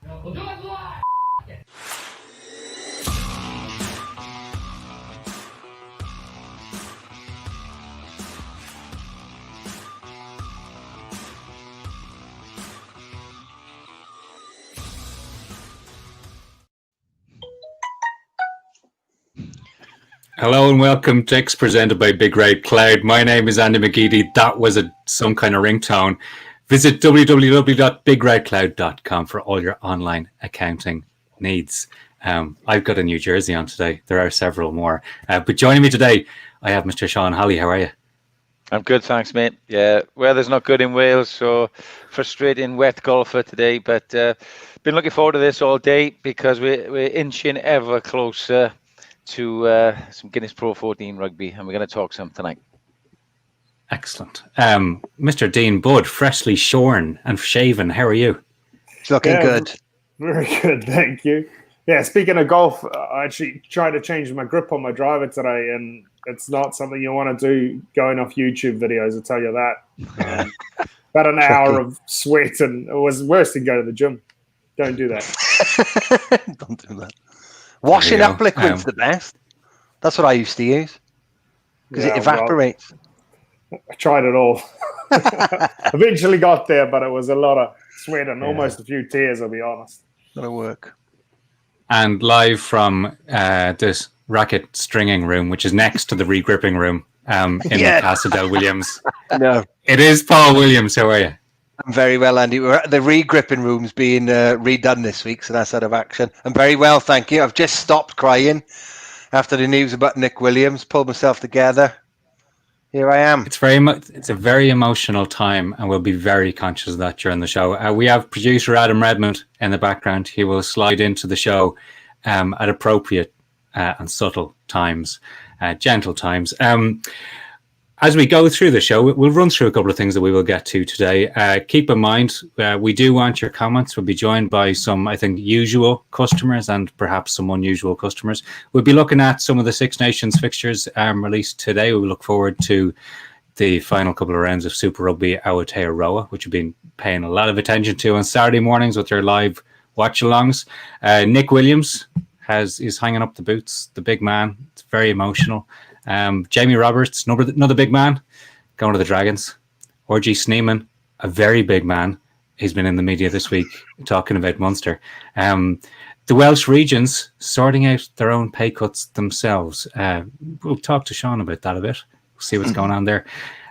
We'll do it live. Hello and welcome to X presented by Big Red Cloud. My name is Andy McGeady. That was some kind of ringtone. Visit www.bigredcloud.com for all your online accounting needs. I've got a New Jersey on today. There are several more. But joining me today, I have Mr. Sean Holley. How are you? I'm good, thanks, mate. Yeah, weather's not good in Wales, so frustrating wet golfer today. But been looking forward to this all day because we're inching ever closer to some Guinness Pro 14 rugby, and we're going to talk some tonight. Excellent. Mr. Dean Budd, freshly shorn and shaven. How are you? It's looking good. Very good, thank you. Yeah, speaking of golf, I actually tried to change my grip on my driver today, and it's not something you want to do going off YouTube videos, I'll tell you that. About an hour of sweat, and it was worse than going to the gym. Don't do that. Don't do that. Washing up liquid's the best. That's what I used to use because it evaporates. Well, I tried it all. Eventually got there, but it was a lot of sweat and almost a few tears, I'll be honest. That'll work. And live from this racket stringing room, which is next to the regripping room in Casa del Williams. No, it is Paul Williams. How are you? I'm very well, Andy. The re-gripping room's being redone this week, so that's out of action. I'm very well, thank you. I've just stopped crying after the news about Nick Williams, pulled myself together. Here I am. It's a very emotional time, and we'll be very conscious of that during the show. We have producer Adam Redmond in the background. He will slide into the show at appropriate and subtle times, gentle times. As we go through the show, we'll run through a couple of things that we will get to today. Keep in mind, we do want your comments. We'll be joined by some, I think, usual customers and perhaps some unusual customers. We'll be looking at some of the Six Nations fixtures released today. We look forward to the final couple of rounds of Super Rugby Aotearoa, which we've been paying a lot of attention to on Saturday mornings with their live watch-alongs. Nick Williams is hanging up the boots, the big man. It's very emotional. Jamie Roberts, another big man, going to the Dragons. R.G. Sneeman, a very big man. He's been in the media this week talking about Munster. The Welsh regions sorting out their own pay cuts themselves. We'll talk to Sean about that a bit. We'll see what's going on there.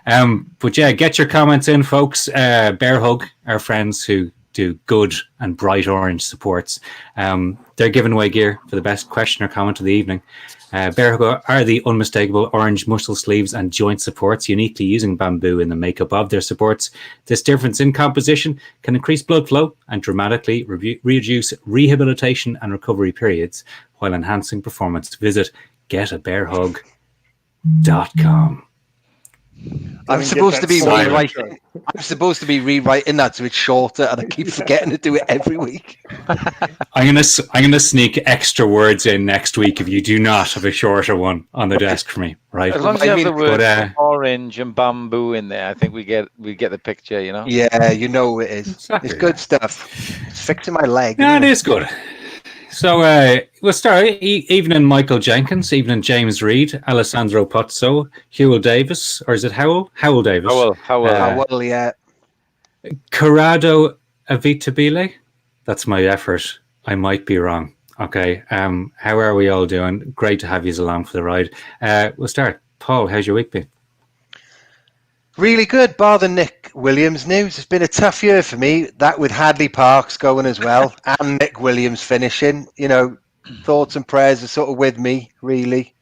But yeah, get your comments in, folks. BearHug, our friends who do good and bright orange supports. They're giving away gear for the best question or comment of the evening. BearHug are the unmistakable orange muscle sleeves and joint supports, uniquely using bamboo in the makeup of their supports. This difference in composition can increase blood flow and dramatically reduce rehabilitation and recovery periods while enhancing performance. Visit getabearhug.com. I'm supposed to be rewriting. I'm supposed to be rewriting that so it's shorter, and I keep forgetting to do it every week. I'm gonna sneak extra words in next week if you do not have a shorter one on the desk for me. Right? As long as you have the word orange and bamboo in there, I think we get the picture. You know. Yeah, you know it is. Exactly. It's good stuff. It's fixing my leg. Yeah, it is good. So we'll start. Evening Michael Jenkins, evening James Reid, Alessandro Pozzo, Hewell Davis, or is it Howell? Howell Davis. Howell, yeah. Corrado Avitabile. That's my effort. I might be wrong. Okay. How are we all doing? Great to have you along for the ride. We'll start. Paul, how's your week been? Really good, bar the Nick Williams news. It's been a tough year for me. That with Hadley Parks going as well, and Nick Williams finishing. You know, thoughts and prayers are sort of with me, really.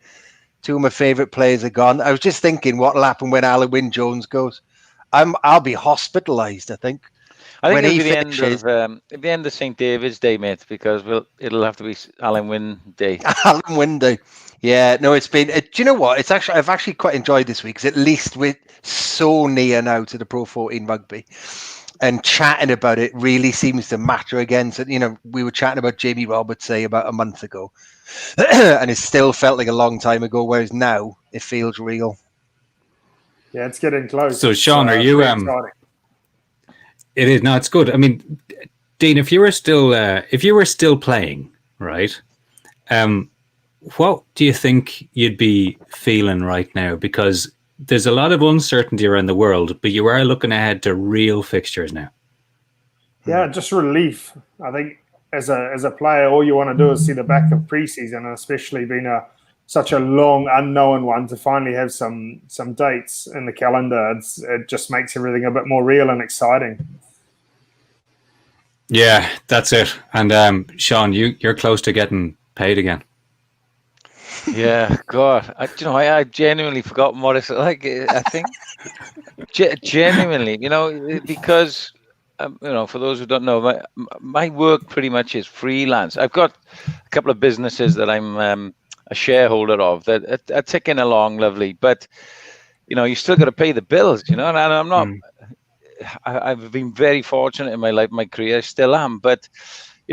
Two of my favourite players are gone. I was just thinking what'll happen when Alan Wynne-Jones goes. I'll be hospitalised, I think. I think it'll be the end of St. David's Day, mate, because it'll have to be Alan Wynne Day. Alan Wynne Day. Yeah, no, it's been. Do you know what? I've actually quite enjoyed this week because at least we're so near now to the Pro 14 rugby, and chatting about it really seems to matter again. So we were chatting about Jamie Roberts, say, about a month ago, and it still felt like a long time ago. Whereas now it feels real. Yeah, it's getting close. So, Sean, are you? It is. No, it's good. I mean, Dean, if you were still playing, right? What do you think you'd be feeling right now? Because there's a lot of uncertainty around the world, but you are looking ahead to real fixtures now. Yeah, just relief. I think as a player, all you want to do is see the back of preseason, and especially being such a long unknown one, to finally have some dates in the calendar. It just makes everything a bit more real and exciting. Yeah, that's it. And Sean, you're close to getting paid again. Yeah, God, I genuinely forgotten what it's like. I think genuinely, because for those who don't know, my work pretty much is freelance. I've got a couple of businesses that I'm a shareholder of that are ticking along lovely, but you still got to pay the bills, and I'm not. I've been very fortunate in my life, my career, I still am, but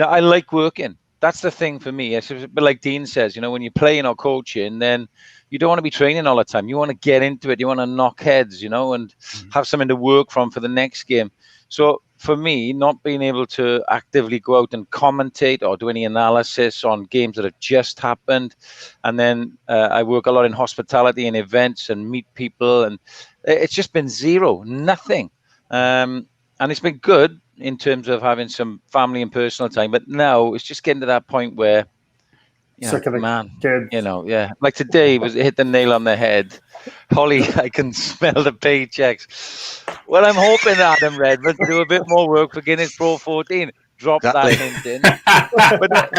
I like working. That's the thing for me. It's a bit like Dean says, when you're playing or coaching, then you don't want to be training all the time. You want to get into it. You want to knock heads, and have something to work from for the next game. So for me, not being able to actively go out and commentate or do any analysis on games that have just happened, and then I work a lot in hospitality and events and meet people, and it's just been nothing. And it's been good in terms of having some family and personal time, but now it's just getting to that point where Sick of the kids. Like today was hit the nail on the head. Holley, I can smell the paychecks. Well, I'm hoping Adam Redmond to do a bit more work for Guinness Pro 14. Drop that hint in. But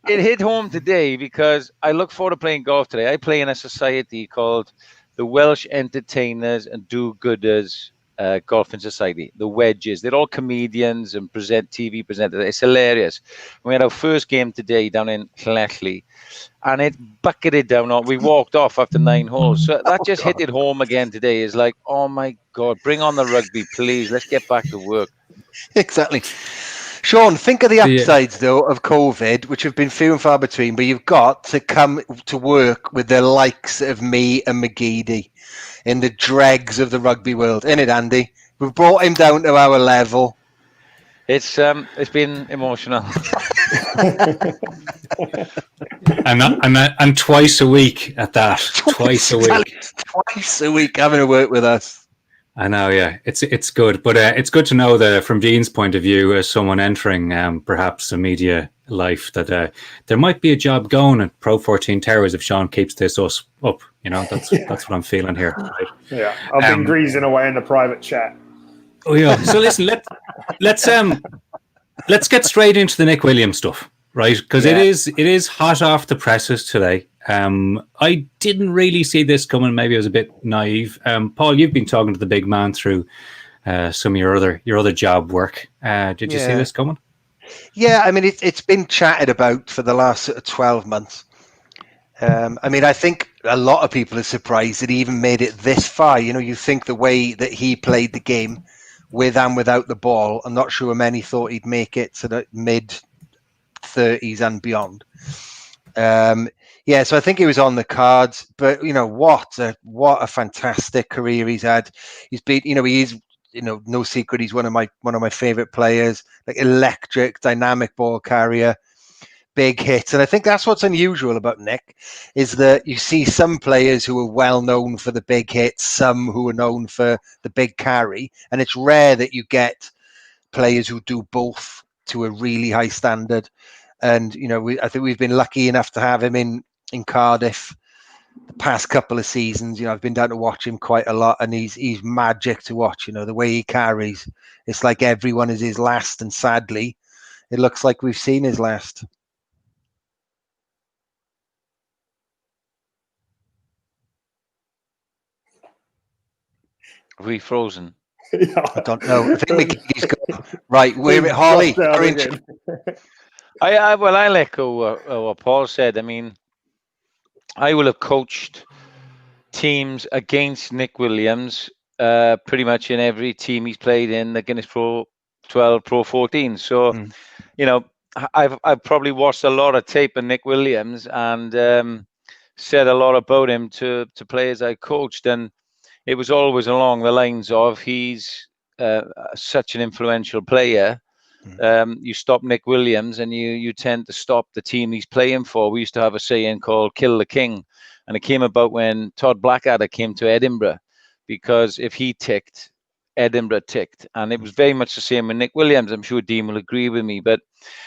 it hit home today because I look forward to playing golf today. I play in a society called the Welsh Entertainers and Do-Gooders Golfing Society, the Wedges. They're all comedians and TV presenters. It's hilarious. We had our first game today down in Llanelli, and it bucketed down. We walked off after 9 holes. So that just hit it home again today. Is like, oh my God, bring on the rugby, please. Let's get back to work. Exactly. Sean, think of the upsides, though, of COVID, which have been few and far between, but you've got to come to work with the likes of me and McGeady in the dregs of the rugby world. Isn't it, Andy? We've brought him down to our level. It's been emotional. and twice a week at that. Twice a week. Twice a week having to work with us. I know, yeah, it's good, but it's good to know that from Dean's point of view, as someone entering perhaps a media life, that there might be a job going at Pro 14 Towers if Sean keeps this us up. That's what I'm feeling here. Right? Yeah, I've been greasing away in the private chat. Oh yeah. So listen, let's get straight into the Nick Williams stuff, right? Because it is hot off the presses today. I didn't really see this coming. Maybe I was a bit naive. Paul, you've been talking to the big man through some of your other job work. Did you see this coming? Yeah, I mean, it's been chatted about for the last sort of 12 months. I mean, I think a lot of people are surprised that he even made it this far. You think the way that he played the game with and without the ball, I'm not sure many thought he'd make it to the mid-30s and beyond. So I think he was on the cards, but what a fantastic career he's had. He's been, he is, no secret, he's one of my favorite players. Like electric, dynamic ball carrier, big hits, and I think that's what's unusual about Nick is that you see some players who are well known for the big hits, some who are known for the big carry, and it's rare that you get players who do both to a really high standard. And I think we've been lucky enough to have him in Cardiff the past couple of seasons. I've been down to watch him quite a lot, and he's magic to watch. The way he carries, it's like everyone is his last, and sadly, it looks like we've seen his last. Are we frozen? I don't know. I think he's got right. We're at Holley. I'll echo what Paul said. I mean, I will have coached teams against Nick Williams pretty much in every team he's played in the Guinness Pro 12, Pro 14. So, I've probably watched a lot of tape of Nick Williams and said a lot about him to players I coached, and it was always along the lines of he's such an influential player. you stop Nick Williams and you tend to stop the team he's playing for. We used to have a saying called "Kill the King," and it came about when Todd Blackadder came to Edinburgh, because if he ticked, Edinburgh ticked, and it was very much the same with Nick Williams. I'm sure Dean will agree with me, but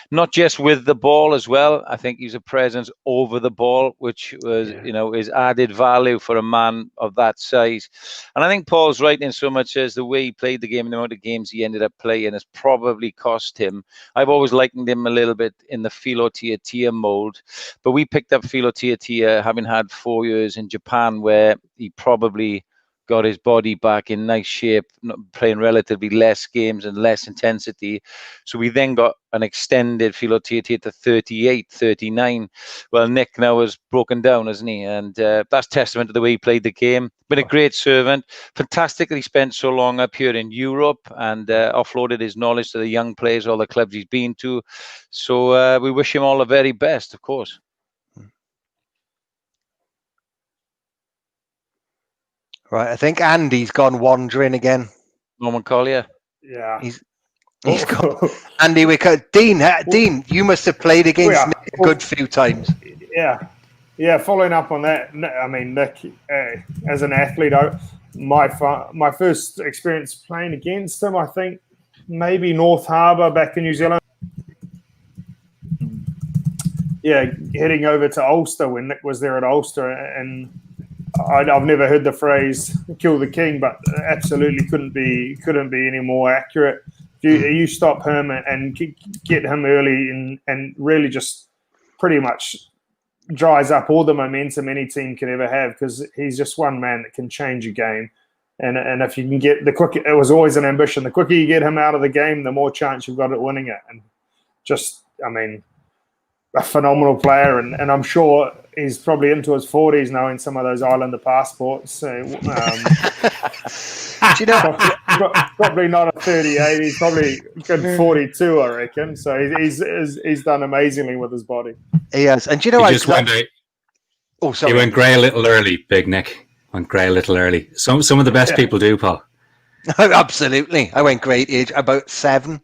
not just with the ball as well. I think he's a presence over the ball, which was, is added value for a man of that size. And I think Paul's right in so much as the way he played the game and the amount of games he ended up playing has probably cost him. I've always likened him a little bit in the Filo Tia mold, but we picked up Filo Tia having had 4 years in Japan, where he probably got his body back in nice shape, playing relatively less games and less intensity. So we then got an extended Filo Tia to 38, 39. Well, Nick now has broken down, hasn't he? And that's testament to the way he played the game. Been a great servant. Fantastically spent so long up here in Europe and offloaded his knowledge to the young players, all the clubs he's been to. So we wish him all the very best, of course. Right, I think Andy's gone wandering again. Norman Collier. Yeah. He's gone. Andy, Dean, you must have played against Nick a good few times. Yeah. Following up on that, I mean, Nick, as an athlete, my first experience playing against him, I think maybe North Harbour back in New Zealand. Yeah, heading over to Ulster when Nick was there at Ulster, and I've never heard the phrase "kill the king," but absolutely couldn't be any more accurate. You stop him and get him early and really just pretty much dries up all the momentum any team can ever have, because he's just one man that can change a game. And if you can get the quicker, it was always an ambition. The quicker you get him out of the game, the more chance you've got at winning it. And just, I mean, a phenomenal player, and I'm sure he's probably into his 40s now in some of those Islander passports. So, Do you know? probably not a 38. He's probably good 42, I reckon. So he's done amazingly with his body. He has, and do you know, he went grey a little early. Big Nick went grey a little early. Some of the best people do, Paul. Absolutely, I went grey at age about 7.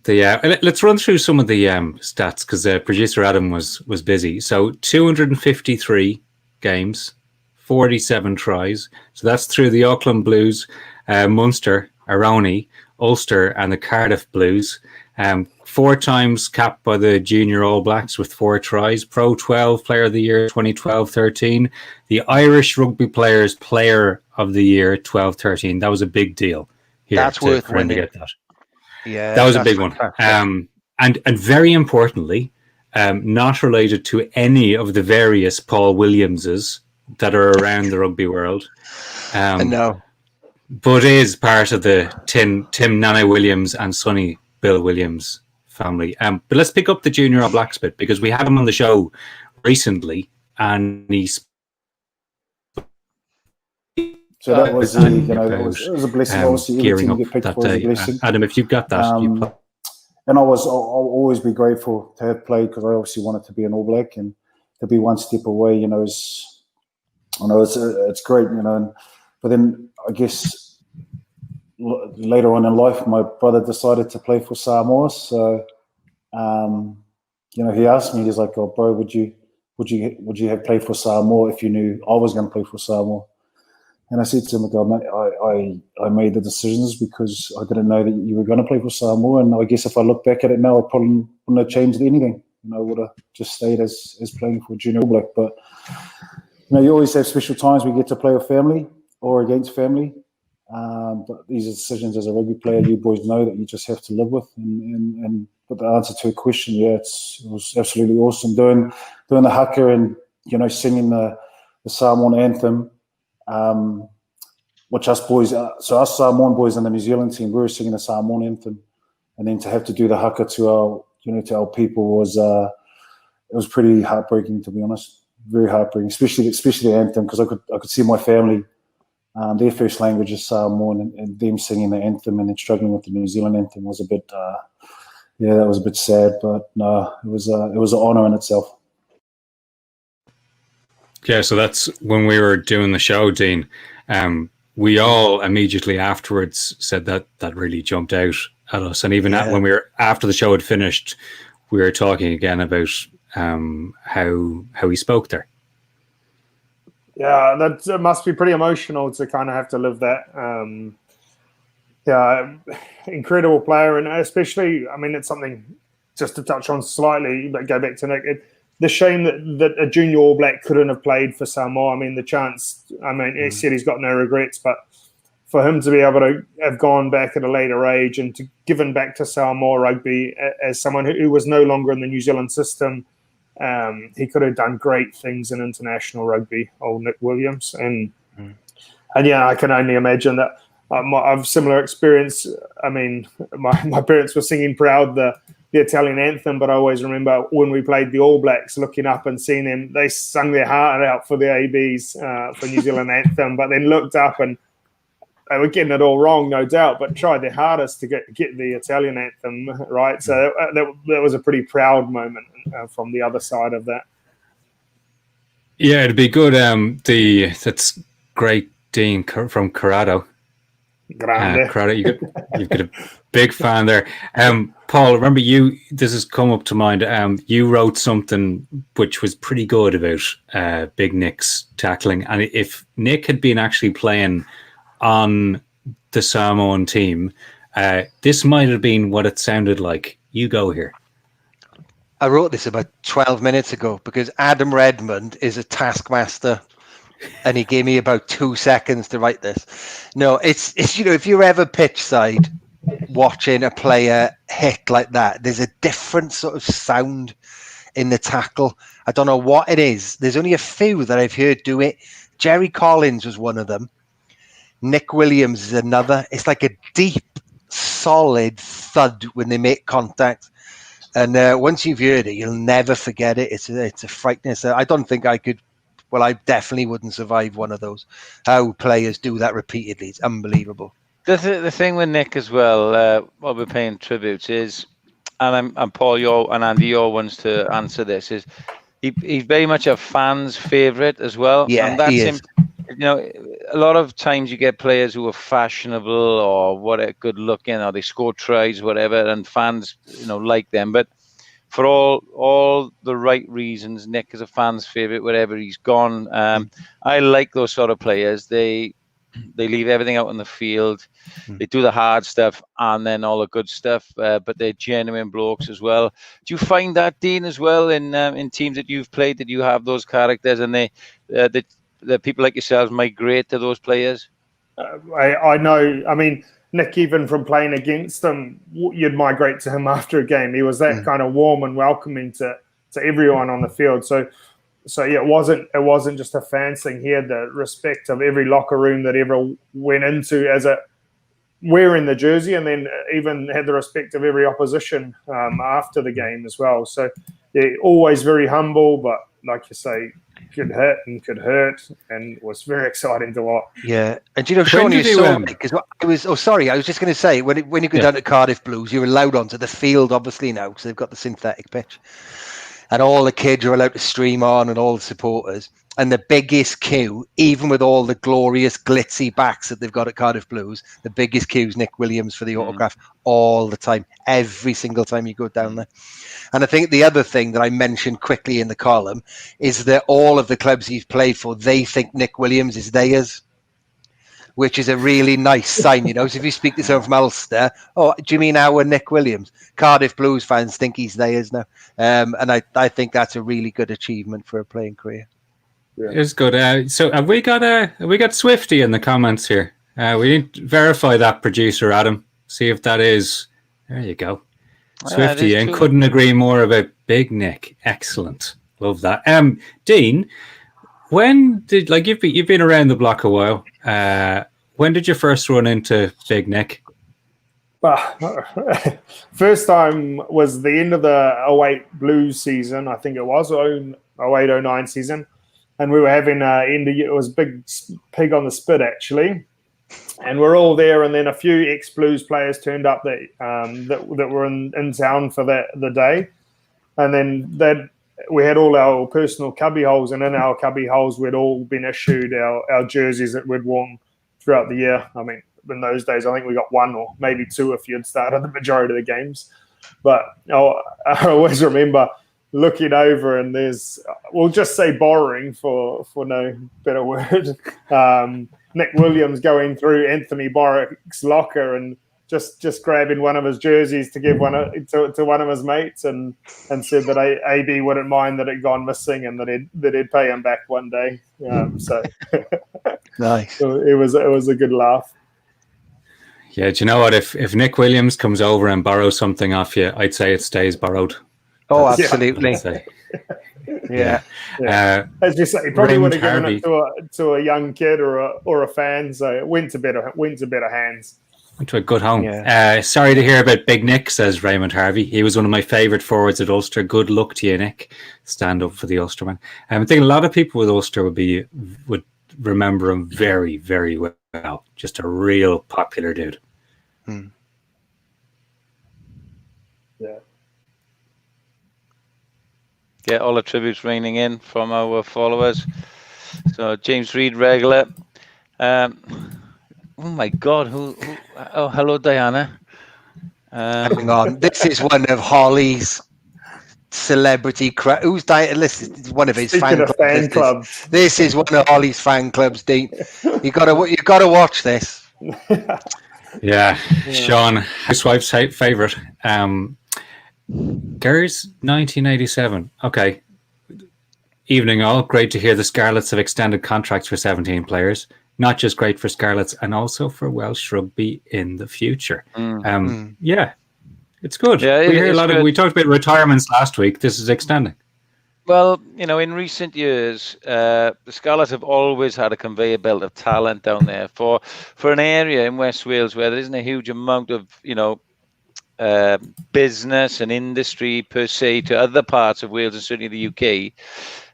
Let's run through some of the stats, because producer Adam was busy. So 253 games, 47 tries. So that's through the Auckland Blues, Munster, Aroni, Ulster, and the Cardiff Blues. 4 times capped by the Junior All Blacks with 4 tries. Pro 12 Player of the Year 2012-13. The Irish Rugby Players Player of the Year 12-13. That was a big deal here. That's worth for him to winning. get that. Yeah, that was a big one. And very importantly, not related to any of the various Paul Williamses that are around the rugby world. No. But is part of the Tim Nana Williams and Sonny Bill Williams family. But let's pick up the Junior All Blacks bit, because we had him on the show recently, and he's. So that was, it was a blessing. Obviously, gearing every up team get that picked for is a day. blessing. Adam, if you've got that, and I'll always be grateful to have played, because I obviously wanted to be an All Black, and to be one step away, it's great, but then I guess later on in life, my brother decided to play for Samoa. So, he asked me, he's like, "Oh, bro, would you have played for Samoa if you knew I was going to play for Samoa?" And I said to him, "Mate, I made the decisions because I didn't know that you were going to play for Samoa. And I guess if I look back at it now, I probably wouldn't have changed anything. I would have just stayed as playing for Junior All Black. But you always have special times we get to play with family or against family. But these are decisions as a rugby player, you boys know that you just have to live with. And but the answer to a question, it was absolutely awesome doing the haka and singing the Samoan anthem." Which us boys, so us Samoan boys and the New Zealand team, we were singing the Samoan anthem, and then to have to do the haka to our people was it was pretty heartbreaking, to be honest. Very heartbreaking, especially the anthem, because I could see my family, their first language is Samoan, and them singing the anthem and then struggling with the New Zealand anthem was a bit, that was a bit sad. But no, it was an honour in itself. Yeah, so that's when we were doing the show, Dean. We all immediately afterwards said that really jumped out at us. And even when we were after the show had finished, we were talking again about how he spoke there. Yeah, that must be pretty emotional to kind of have to live that. Yeah, incredible player, and especially, I mean, it's something just to touch on slightly, but go back to Nick. The shame that a junior All Black couldn't have played for Samoa. I mean, the chance. I mean, he said he's got no regrets, but for him to be able to have gone back at a later age and to given back to Samoa rugby as someone who was no longer in the New Zealand system, he could have done great things in international rugby. Old Nick Williams, and yeah, I can only imagine that. I've similar experience. I mean, my parents were singing proud the Italian anthem, but I always remember when we played the All Blacks, looking up and seeing them, they sung their heart out for the ABs for New Zealand anthem, but then looked up and they were getting it all wrong, no doubt, but tried their hardest to get the Italian anthem right. So that was a pretty proud moment from the other side of that. Yeah, it'd be good. That's great, Dean from Corrado. Corrado, you've got a big fan there. Paul, remember this has come up to mind. You wrote something which was pretty good about Big Nick's tackling, and if Nick had been actually playing on the Samoan team, this might have been what it sounded like. You go here. I wrote this about 12 minutes ago because Adam Redmond is a taskmaster. And he gave me about 2 seconds to write this. No, it's if you're ever pitch side watching a player hit like that, there's a different sort of sound in the tackle. I don't know what it is. There's only a few that I've heard do it. Jerry Collins was one of them. Nick Williams is another. It's like a deep, solid thud when they make contact. And once you've heard it, you'll never forget it. It's a frightening. I don't think I could. Well, I definitely wouldn't survive one of those. How players do that repeatedly, it's unbelievable. The thing with Nick as well, what we're paying tributes is, and Paul, and Andy, your ones to answer this, is he's very much a fan's favourite as well. Yeah, and that's he is. A lot of times you get players who are fashionable or good looking, or they score tries, whatever, and fans, like them. But for all the right reasons, Nick is a fan's favourite wherever he's gone. I like those sort of players. They leave everything out on the field. They do the hard stuff and then all the good stuff. But they're genuine blokes as well. Do you find that, Dean, as well in teams that you've played? Did you have those characters, and the people like yourselves migrate to those players? I know. I mean, Nick, even from playing against him, you'd migrate to him after a game. He was that kind of warm and welcoming to everyone on the field. So yeah, it wasn't just a fan thing. He had the respect of every locker room that ever went into as a wearing the jersey, and then even had the respect of every opposition after the game as well. So yeah, always very humble, but like you say, could hit and could hurt, and was very exciting to watch. Yeah, and Sean, you saw because I was. Oh, sorry, I was just going to say when you go down to Cardiff Blues, you're allowed onto the field, obviously now because they've got the synthetic pitch, and all the kids are allowed to stream on, and all the supporters. And the biggest queue, even with all the glorious glitzy backs that they've got at Cardiff Blues, the biggest queue is Nick Williams for the autograph all the time, every single time you go down there. And I think the other thing that I mentioned quickly in the column is that all of the clubs he's played for, they think Nick Williams is theirs, which is a really nice sign, So if you speak to someone from Ulster, oh, do you mean our Nick Williams? Cardiff Blues fans think he's theirs now. And I think that's a really good achievement for a playing career. Yeah. It's good. So have we got Swifty in the comments here? We didn't verify that, producer Adam. See if that is. There you go. Swifty, and couldn't agree more about Big Nick. Excellent. Love that. Dean, when did you've been around the block a while? When did you first run into Big Nick? First time was the end of the 08 Blues season. I think it was 08-09 season. And we were having it was Big Pig on the Spit, actually. And we're all there, and then a few ex-Blues players turned up that were in town for the day. And then we had all our personal cubby holes, and in our cubby holes we'd all been issued our jerseys that we'd worn throughout the year. I mean, in those days. I think we got one or maybe two if you'd started the majority of the games. But I always remember looking over, and there's, we'll just say borrowing for no better word, Nick Williams going through Anthony Borrick's locker and just grabbing one of his jerseys to give to one of his mates, and said that AB wouldn't mind that it had gone missing, and that he'd pay him back one day. So Nice. So it was a good laugh. Yeah, do you know what? If Nick Williams comes over and borrows something off you, I'd say it stays borrowed. Oh, absolutely. Yeah. As you say, he probably would have given it to a young kid or a fan, so it went to better hands. Went to a good home. Yeah. Sorry to hear about Big Nick, says Raymond Harvey. He was one of my favourite forwards at Ulster. Good luck to you, Nick. Stand up for the Ulsterman. I think a lot of people with Ulster would remember him very, very well. Just a real popular dude. Yeah, all the tributes raining in from our followers. So James Reed, regular. Oh my God! Who? Oh, hello, Diana. Hang on. This is one of Holley's celebrity. Who's Diana? This is one of his fan clubs. This is one of Holley's fan clubs, Dean. You gotta watch this. Yeah, Sean, housewife's favourite. Gers 1987. Okay. Evening all. Great to hear the Scarlets have extended contracts for 17 players. Not just great for Scarlets, and also for Welsh rugby in the future. Yeah, it's good. Yeah, we talked about retirements last week. This is extending. Well, in recent years, the Scarlets have always had a conveyor belt of talent down there for an area in West Wales where there isn't a huge amount of business and industry per se to other parts of Wales and certainly the UK.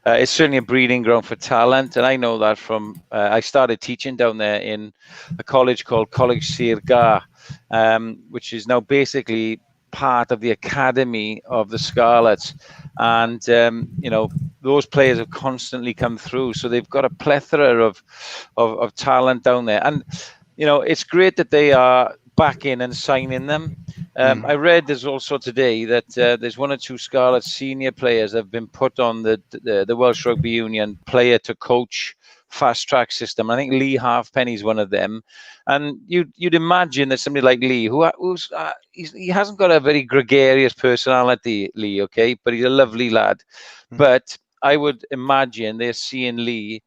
It's certainly a breeding ground for talent, and I know that from I started teaching down there in a college called College Sir Gar, which is now basically part of the academy of the Scarlets, and those players have constantly come through, so they've got a plethora of talent down there, and it's great that they are backing and signing them. I read there's also today that there's one or two Scarlet senior players that have been put on the Welsh Rugby Union player to coach fast track system. I think Lee Halfpenny is one of them, and you'd imagine that somebody like Lee, he hasn't got a very gregarious personality, Lee, okay, but he's a lovely lad. But I would imagine they're seeing Lee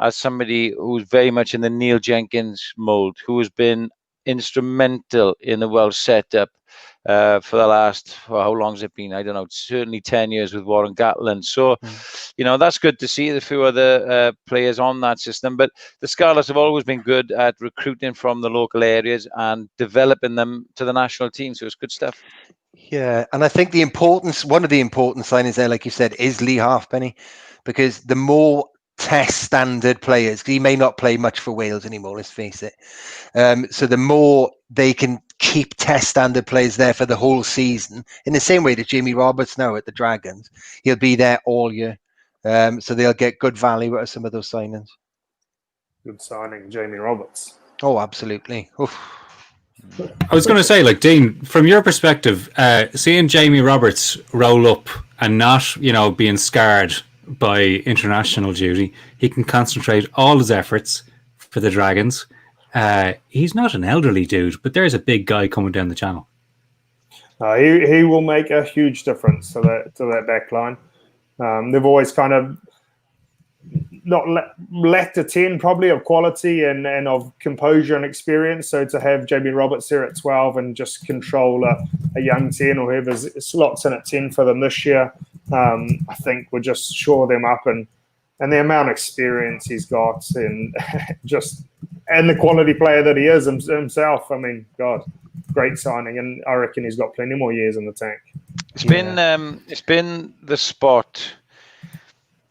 as somebody who's very much in the Neil Jenkins mold, who has been instrumental in the Welsh setup for the last, how long has it been? I don't know, certainly 10 years with Warren Gatland. So, that's good to see a few other players on that system. But the Scarlets have always been good at recruiting from the local areas and developing them to the national team. So it's good stuff. Yeah, and I think one of the important signings there, like you said, is Lee Halfpenny, because the more test standard players, he may not play much for Wales anymore, let's face it. So the more they can keep test standard players there for the whole season, in the same way that Jamie Roberts now at the Dragons, he'll be there all year. So they'll get good value out of some of those signings. Good signing, Jamie Roberts. Oh, absolutely. Oof. I was going to say, Dean, from your perspective, seeing Jamie Roberts roll up and not, being scarred by international duty, he can concentrate all his efforts for the Dragons. He's not an elderly dude, but there's a big guy coming down the channel. He will make a huge difference to that back line. They've always kind of not lacked a 10 probably of quality and of composure and experience. So to have Jamie Roberts here at 12 and just control a young 10 or whoever slots in at 10 for them this year, I think would just shore them up, and the amount of experience he's got and and the quality player that he is himself. I mean, God, great signing, and I reckon he's got plenty more years in the tank. It's been the spot.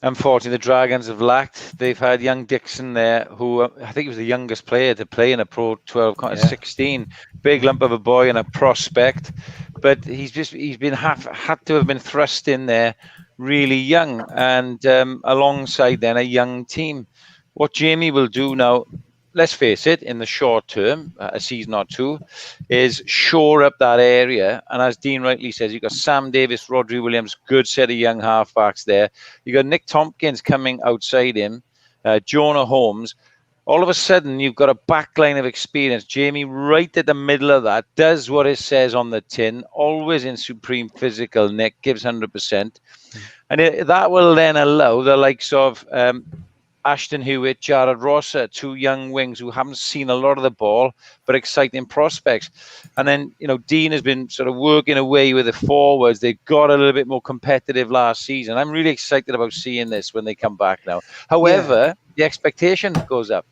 Unfortunately, the Dragons have lacked. They've had young Dixon there, who I think was the youngest player to play in a Pro 12, 16. Big lump of a boy and a prospect, but he's been had to have been thrust in there really young, and alongside then a young team. What Jamie will do now, let's face it, in the short term, a season or two, is shore up that area. And as Dean rightly says, you've got Sam Davis, Rodri Williams, good set of young halfbacks there. You've got Nick Tompkins coming outside him, Jonah Holmes. All of a sudden, you've got a backline of experience. Jamie, right at the middle of that, does what it says on the tin, always in supreme physical. Nick gives 100%. And that will then allow the likes of Ashton Hewitt, Jared Rosser, two young wings who haven't seen a lot of the ball, but exciting prospects. And then, Dean has been sort of working away with the forwards. They got a little bit more competitive last season. I'm really excited about seeing this when they come back now. However, the expectation goes up.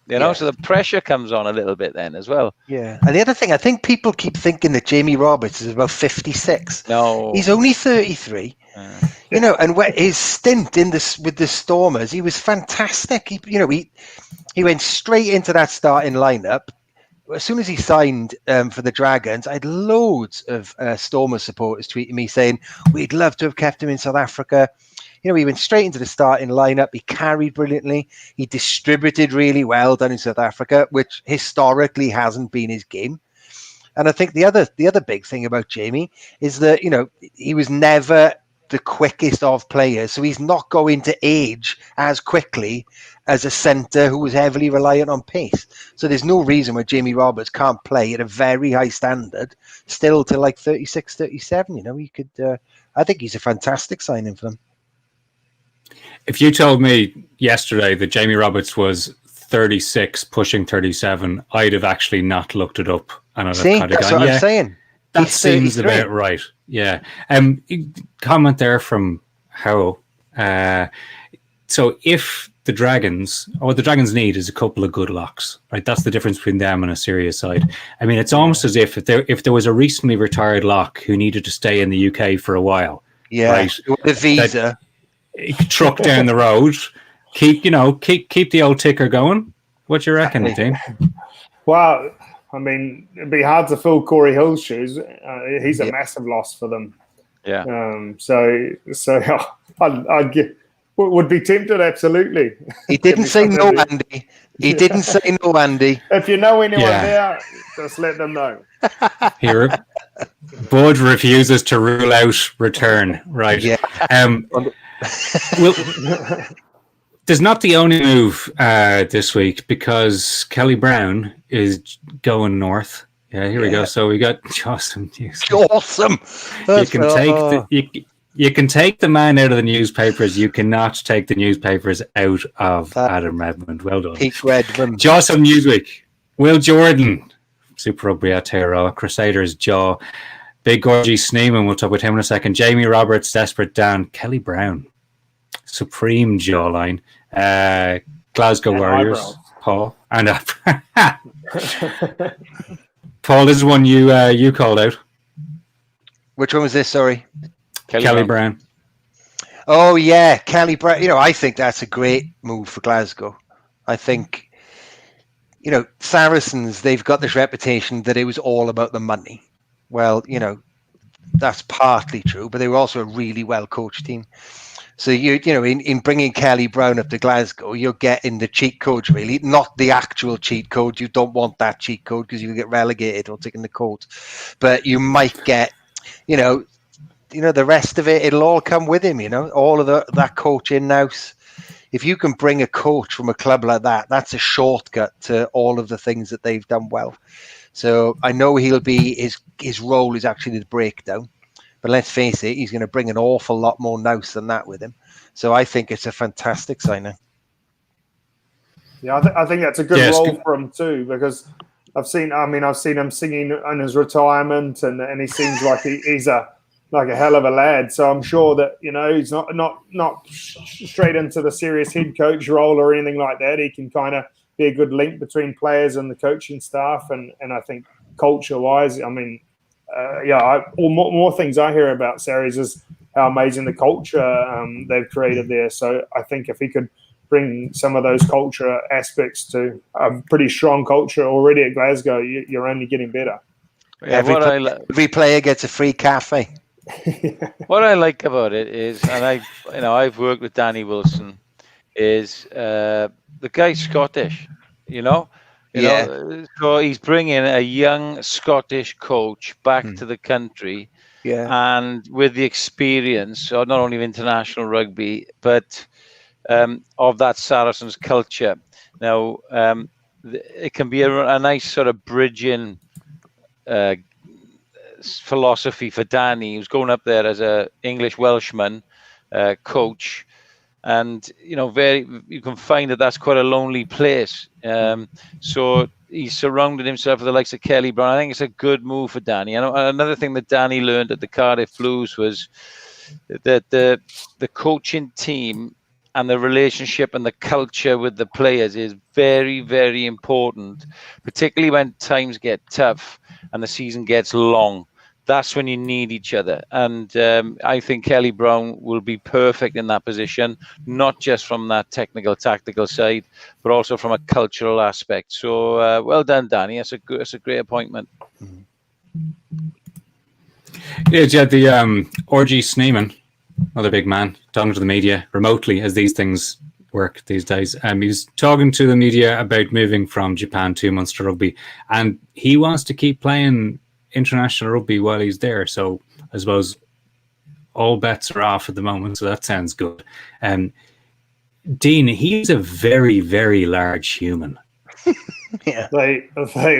So the pressure comes on a little bit then as well. Yeah. And the other thing, I think people keep thinking that Jamie Roberts is about 56. No. He's only 33. And his stint with the Stormers, he was fantastic. He went straight into that starting lineup. As soon as he signed for the Dragons, I had loads of Stormers supporters tweeting me saying, we'd love to have kept him in South Africa. He went straight into the starting lineup. He carried brilliantly. He distributed really well down in South Africa, which historically hasn't been his game. And I think the other big thing about Jamie is that, he was never the quickest of players. So he's not going to age as quickly as a centre who was heavily reliant on pace. So there's no reason why Jamie Roberts can't play at a very high standard still to like 36, 37. He could, I think he's a fantastic signing for them. If you told me yesterday that Jamie Roberts was 36, pushing 37, I'd have actually not looked it up. And I'd have kind of that's gone, what I'm saying. That seems about right. Yeah. Comment there from Howell. So if the Dragons, what the Dragons need is a couple of good locks, right? That's the difference between them and a serious side. I mean, it's almost as if there was a recently retired lock who needed to stay in the UK for a while. Yeah. Right? The visa. Truck down the road, keep the old ticker going. What do you reckon, Dean? Well, I mean, it'd be hard to fill Corey Hill's shoes. He's a massive loss for them. Yeah. So I would be tempted. Absolutely. He didn't say no, Andy. He didn't say no, Andy. If you know anyone there, just let them know. Here, Bud refuses to rule out return. Right. Yeah. There's not the only move this week because Kelly Brown is going north. Yeah, here we go. So we got awesome news. Awesome. You can take the man out of the newspapers. You cannot take the newspapers out of Adam Redmond. Well done. Pete Redmond. Awesome Newsweek. Will Jordan, Super Rugby Aotearoa, Crusaders Jaw, Big Gorgie Sneeman, we'll talk about him in a second. Jamie Roberts, Desperate Dan, Kelly Brown, Supreme Jawline, Glasgow and Warriors, eyebrows. Paul, and Paul, this is one you called out. Which one was this? Sorry, Kelly Brown. Oh yeah, Kelly Brown. I think that's a great move for Glasgow. I think, Saracens, they've got this reputation that it was all about the money. Well, that's partly true, but they were also a really well-coached team. So, in bringing Kelly Brown up to Glasgow, you're getting the cheat code, really, not the actual cheat code. You don't want that cheat code because you get relegated or taking the code. But you might get, the rest of it, it'll all come with him, all of that coach in-house. If you can bring a coach from a club like that, that's a shortcut to all of the things that they've done well. So I know he'll be, his role is actually the breakdown. But let's face it, he's going to bring an awful lot more nous than that with him. So I think it's a fantastic signing. Yeah, I think that's a good role for him too, because I've seen him singing in his retirement, and he seems like he's a hell of a lad. So I'm sure that he's not straight into the serious head coach role or anything like that. He can kind of be a good link between players and the coaching staff, and I think culture-wise, more things I hear about Sarries is how amazing the culture they've created there. So I think if he could bring some of those culture aspects to a pretty strong culture already at Glasgow, you're only getting better. Yeah, every player gets a free cafe. What I like about it is, and I've worked with Danny Wilson, is the guy's Scottish. You know. So he's bringing a young Scottish coach back to the country, and with the experience, not only of international rugby, but of that Saracens culture. Now, it can be a nice sort of bridging philosophy for Danny, who's going up there as a English Welshman coach. And you can find that that's quite a lonely place. So he's surrounded himself with the likes of Kelly Brown. I think it's a good move for Danny. And another thing that Danny learned at the Cardiff Blues was that the coaching team and the relationship and the culture with the players is very, very important, particularly when times get tough and the season gets long. That's when you need each other. And I think Kelly Brown will be perfect in that position, not just from that technical, tactical side, but also from a cultural aspect. So well done, Danny. That's a great appointment. Yeah, you had the R.G. Sneeman, another big man, talking to the media remotely, as these things work these days. He was talking to the media about moving from Japan to Munster Rugby, and he wants to keep playing international rugby while he's there. So I suppose all bets are off at the moment. So that sounds good. Dean, he's a very, very large human. Yeah, they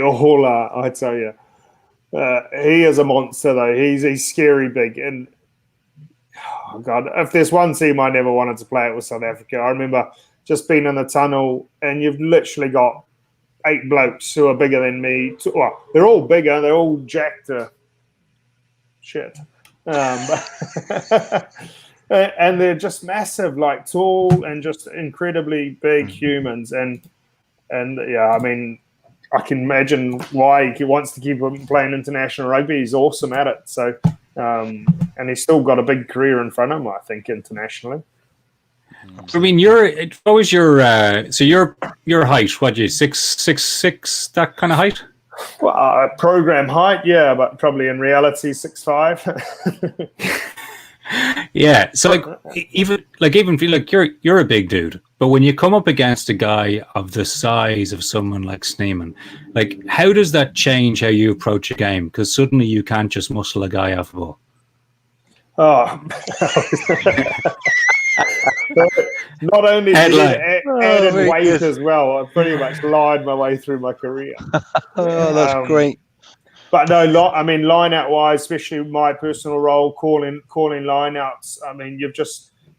all are. I tell you, he is a monster though. He's scary big. And oh God, if there's one team I never wanted to play, it was South Africa. I remember just being in the tunnel, and you've literally got 8 blokes who are bigger than me. Well, they're all bigger. They're all jacked to shit. And they're just massive, like tall and just incredibly big humans. And yeah, I mean, I can imagine why he wants to keep playing international rugby. He's awesome at it. So, and he's still got a big career in front of him, I think, internationally. I mean, what was your so your height? What, you 6'6", that kind of height? Well, program height, yeah, but probably in reality 6'5". Yeah, so even feel like you're a big dude, but when you come up against a guy of the size of someone like Sneeman, like how does that change how you approach a game? Because suddenly you can't just muscle a guy off the ball. Oh. Not only added weight as well. I pretty much lied my way through my career. Oh, that's great. But no, I mean, line out wise, especially my personal role, calling line outs. I mean,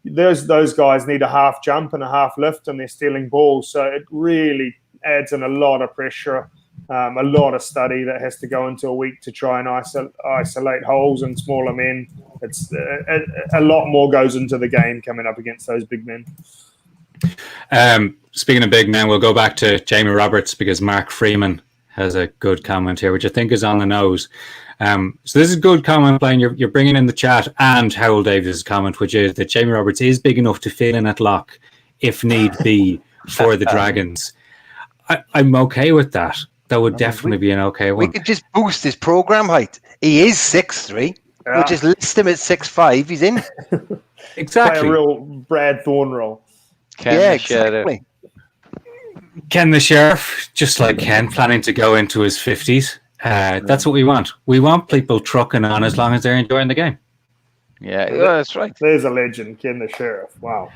those guys need a half jump and a half lift, and they're stealing balls. So it really adds in a lot of pressure, a lot of study that has to go into a week to try and isolate holes and smaller men. It's a lot more goes into the game coming up against those big men. Speaking of big men, we'll go back to Jamie Roberts because Mark Freeman has a good comment here, which I think is on the nose. So this is a good comment, Blaine. You're bringing in the chat and Howell Davis' comment, which is that Jamie Roberts is big enough to fill in at lock if need be for the Dragons. I'm okay with that. That would definitely be an okay one. We could just boost his program height. He is 6'3". Yeah. We'll just list him at 6'5". He's in. Exactly. Play a real Brad Thorne role. Exactly. Ken the Sheriff, just like Ken, planning to go into his 50s. That's what we want. We want people trucking on as long as they're enjoying the game. Yeah, that's right. There's a legend, Ken the Sheriff. Wow.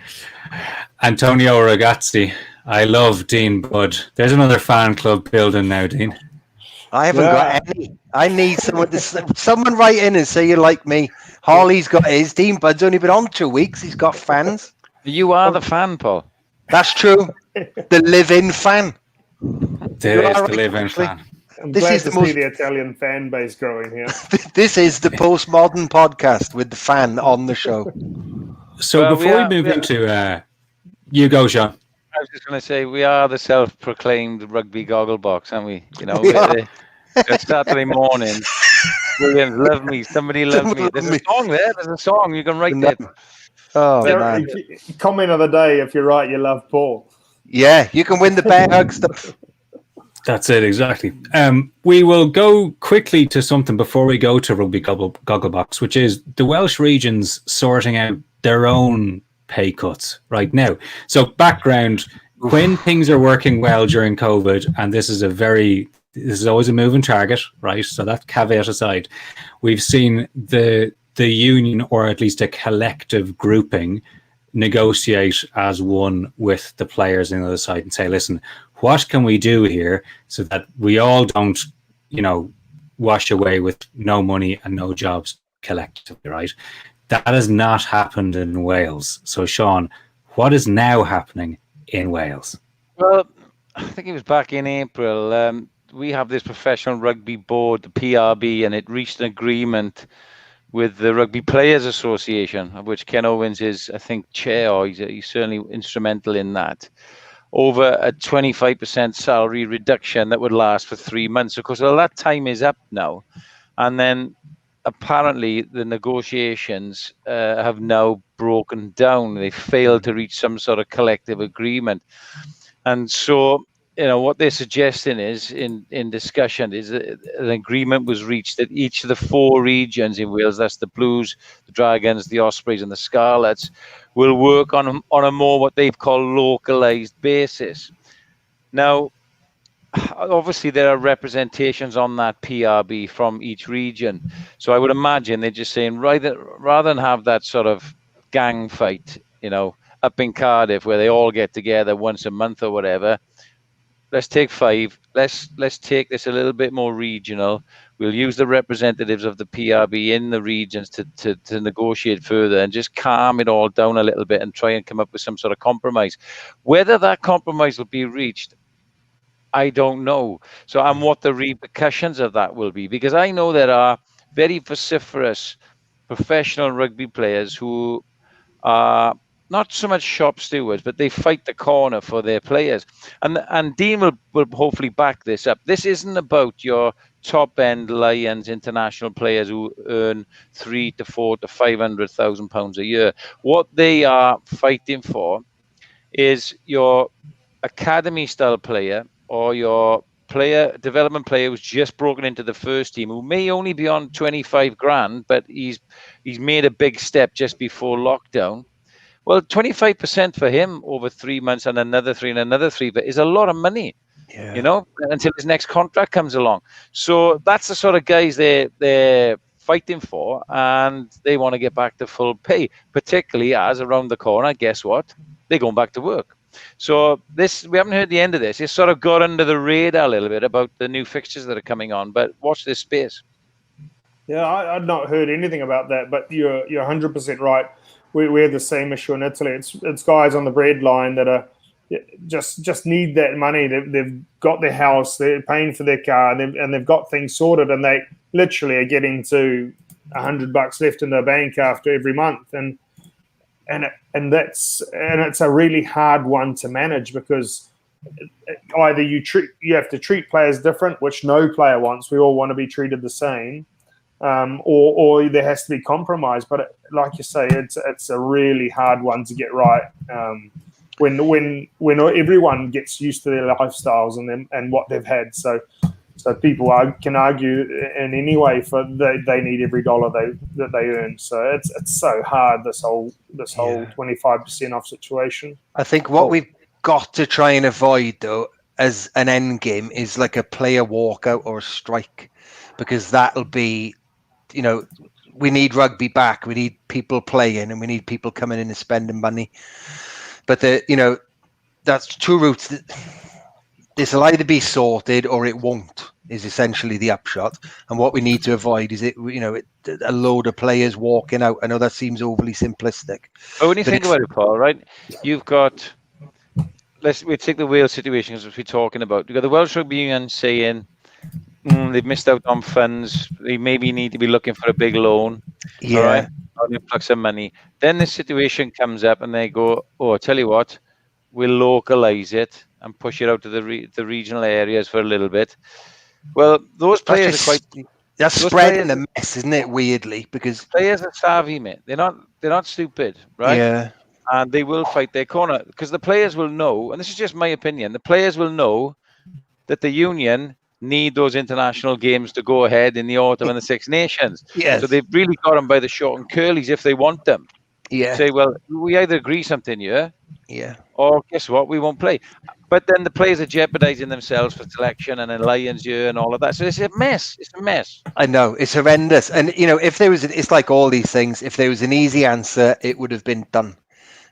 Antonio Ragazzi. I love Dean Budd. There's another fan club building now, Dean. I haven't got any. I need someone write in and say you like me. Holley's got his. Dean Budd's only been on 2 weeks. He's got fans. You are the fan, Paul. That's true. The live-in fan. There is the live-in fan. I'm glad to see the Italian fan base growing here. This is the postmodern podcast with the fan on the show. So before we move into you go, Sean. I was just going to say, we are the self-proclaimed rugby goggle box, aren't we? You know, it's Saturday morning. Williams, love me. Somebody love me. There's a song there. There's a song. You can write that. Oh, man. Comment of the day, if you're right, you love Paul. Yeah, you can win the BearHug stuff. That's it, exactly. We will go quickly to something before we go to Rugby Gogglebox, which is the Welsh regions sorting out their own pay cuts right now. So background, when things are working well during COVID, and this is always a moving target, right? So that caveat aside, we've seen the union, or at least a collective grouping, negotiate as one with the players on the other side and say, listen, what can we do here so that we all don't, wash away with no money and no jobs collectively, right? That has not happened in Wales. So, Sean, what is now happening in Wales? Well, I think it was back in April. We have this professional rugby board, the PRB, and it reached an agreement with the Rugby Players Association, of which Ken Owens is, I think, chair, or he's certainly instrumental in that, over a 25% salary reduction that would last for 3 months. Of course, well, that time is up now. And then apparently the negotiations have now broken down. They failed to reach some sort of collective agreement. And so, what they're suggesting is, in discussion, is that an agreement was reached that each of the 4 regions in Wales, that's the Blues, the Dragons, the Ospreys and the Scarlets, will work on a more what they've called localised basis. Now, obviously there are representations on that PRB from each region. So I would imagine they're just saying, rather than have that sort of gang fight, up in Cardiff where they all get together once a month or whatever, let's take 5. Let's take this a little bit more regional. We'll use the representatives of the PRB in the regions to negotiate further and just calm it all down a little bit and try and come up with some sort of compromise. Whether that compromise will be reached, I don't know. So, and what the repercussions of that will be, because I know there are very vociferous professional rugby players who are not so much shop stewards, but they fight the corner for their players. And Dean will hopefully back this up. This isn't about your top-end Lions international players who earn £300,000 to £400,000 to £500,000 a year. What they are fighting for is your academy-style player, or your development player who's just broken into the first team, who may only be on 25 grand, but he's made a big step just before lockdown. Well, 25% for him over 3 months and another 3 and another 3, but is a lot of money, until his next contract comes along. So that's the sort of guys they're fighting for, and they want to get back to full pay, particularly as around the corner, guess what? They're going back to work. So we haven't heard the end of this. It's sort of got under the radar a little bit about the new fixtures that are coming on, but watch this space. Yeah, I'd not heard anything about that, but you're 100% right. We have the same issue in Italy. It's guys on the bread line that are just need that money. They've got their house, they're paying for their car, and they've got things sorted, and they literally are getting to $100 left in their bank after every month, and it's a really hard one to manage, because either you have to treat players different, which no player wants. We all want to be treated the same, or there has to be compromise. But like you say, it's a really hard one to get right. When everyone gets used to their lifestyles and what they've had, so people can argue in any way for they need every dollar that they earn. So it's so hard, this whole 25% off situation. I think what we've got to try and avoid, though, as an end game, is like a player walkout or a strike, because that'll be, we need rugby back. We need people playing, and we need people coming in and spending money. But that's 2 routes. This will either be sorted or it won't, is essentially the upshot. And what we need to avoid is a load of players walking out. I know that seems overly simplistic. But when you think about it, Paul, right? You've got, we take the Wales situation as we're talking about. You've got the Welsh Rugby Union saying they've missed out on funds. They maybe need to be looking for a big loan. Yeah. All right? Or an influx of money. Then this situation comes up and they go, I tell you what, we'll localise it and push it out to the regional areas for a little bit. Well, those players are quite... That's spreading a mess, isn't it, weirdly? Because players are savvy, mate. They're not stupid, right? Yeah. And they will fight their corner, because the players will know, and this is just my opinion, the players will know that the union need those international games to go ahead in the autumn and the Six Nations. Yes. So they've really got them by the short and curlies if they want them. Yeah. say, well, we either agree something here, Yeah. or guess what, we won't play. But then the players are jeopardizing themselves for selection and then Lions year and all of that. So it's a mess. It's a mess. I know, it's horrendous. And, you know, if there was, it's like all these things, if there was an easy answer, it would have been done.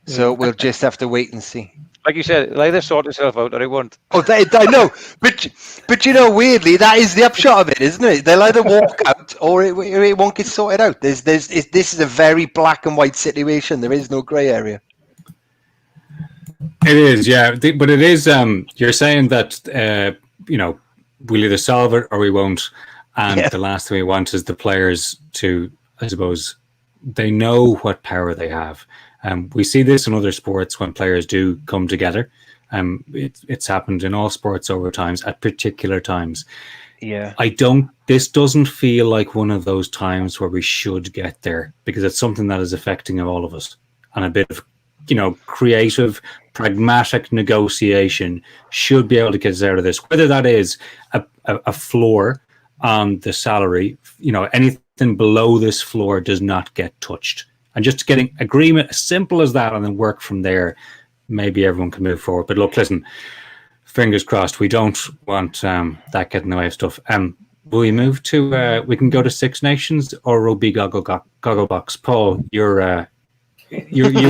So we'll just have to wait and see. Like you said, it'll either sort itself out or it won't. Oh, I know, but you know, weirdly, that is the upshot of it, isn't it? They'll either walk out or it won't get sorted out. This is a very black and white situation. There is no grey area. It is, yeah, but it is. You're saying that you know, we'll either solve it or we won't, and the last thing we want is the players to, I suppose, they know what power they have. We see this in other sports when players do come together. It's happened in all sports over times at particular times. Yeah, this doesn't feel like one of those times where we should get there, because it's something that is affecting all of us, and a bit of, you know, creative, pragmatic negotiation should be able to get us out of this. Whether that is a floor on the salary, you know, anything below this floor does not get touched. And just getting agreement as simple as that, and then work from there, maybe everyone can move forward. But look, listen, fingers crossed. We don't want that getting in the way of stuff. Will we move to? We can go to Six Nations or Rugby Gogglebox. Paul, you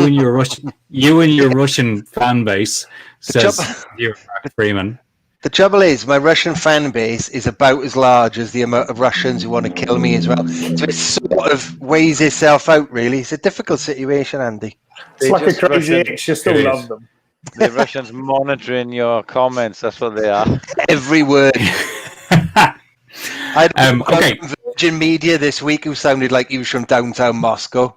and your Russian fan base, says you're Mark Freeman. The trouble is, my Russian fan base is about as large as the amount of Russians who want to kill me as well. So it sort of weighs itself out, really. It's a difficult situation, Andy. It's like a crazy X. You still love them. The Russians monitoring your comments. That's what they are. Every word. I had okay. Virgin Media this week who sounded like he was from downtown Moscow.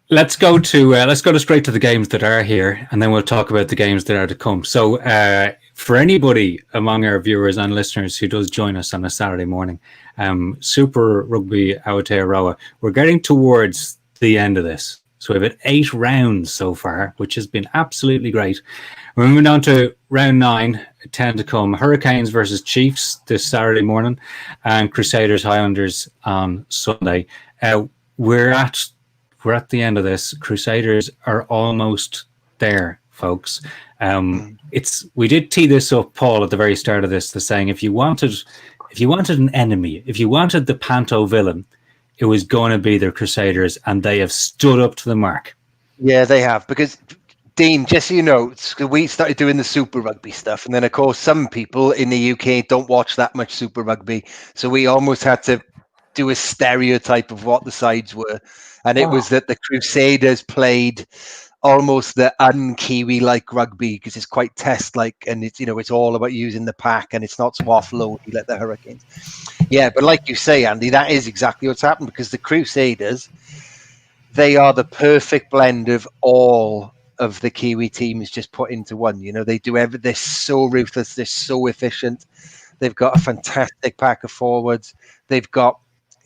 Let's go straight to the games that are here, and then we'll talk about the games that are to come. So for anybody among our viewers and listeners who does join us on a Saturday morning, Super Rugby Aotearoa, we're getting towards the end of this. So we've had 8 rounds so far, which has been absolutely great. We're moving on to round 9, 10 to come. Hurricanes versus Chiefs this Saturday morning, and Crusaders Highlanders on Sunday. We're at the end of this. Crusaders are almost there, folks. We did tee this up, Paul, at the very start of this, the saying, if you wanted an enemy, if you wanted the Panto villain, it was going to be the Crusaders, and they have stood up to the mark. Yeah, they have. Because, Dean, just so you know, we started doing the Super Rugby stuff, and then, of course, some people in the UK don't watch that much Super Rugby, so we almost had to do a stereotype of what the sides were. And it was that the Crusaders played almost the un-Kiwi-like rugby, because it's quite test-like, and it's, you know, it's all about using the pack, and it's not offload like the Hurricanes. Yeah, but like you say, Andy, that is exactly what's happened, because the Crusaders, they are the perfect blend of all of the Kiwi teams just put into one. You know, they do everything. They're so ruthless. They're so efficient. They've got a fantastic pack of forwards. They've got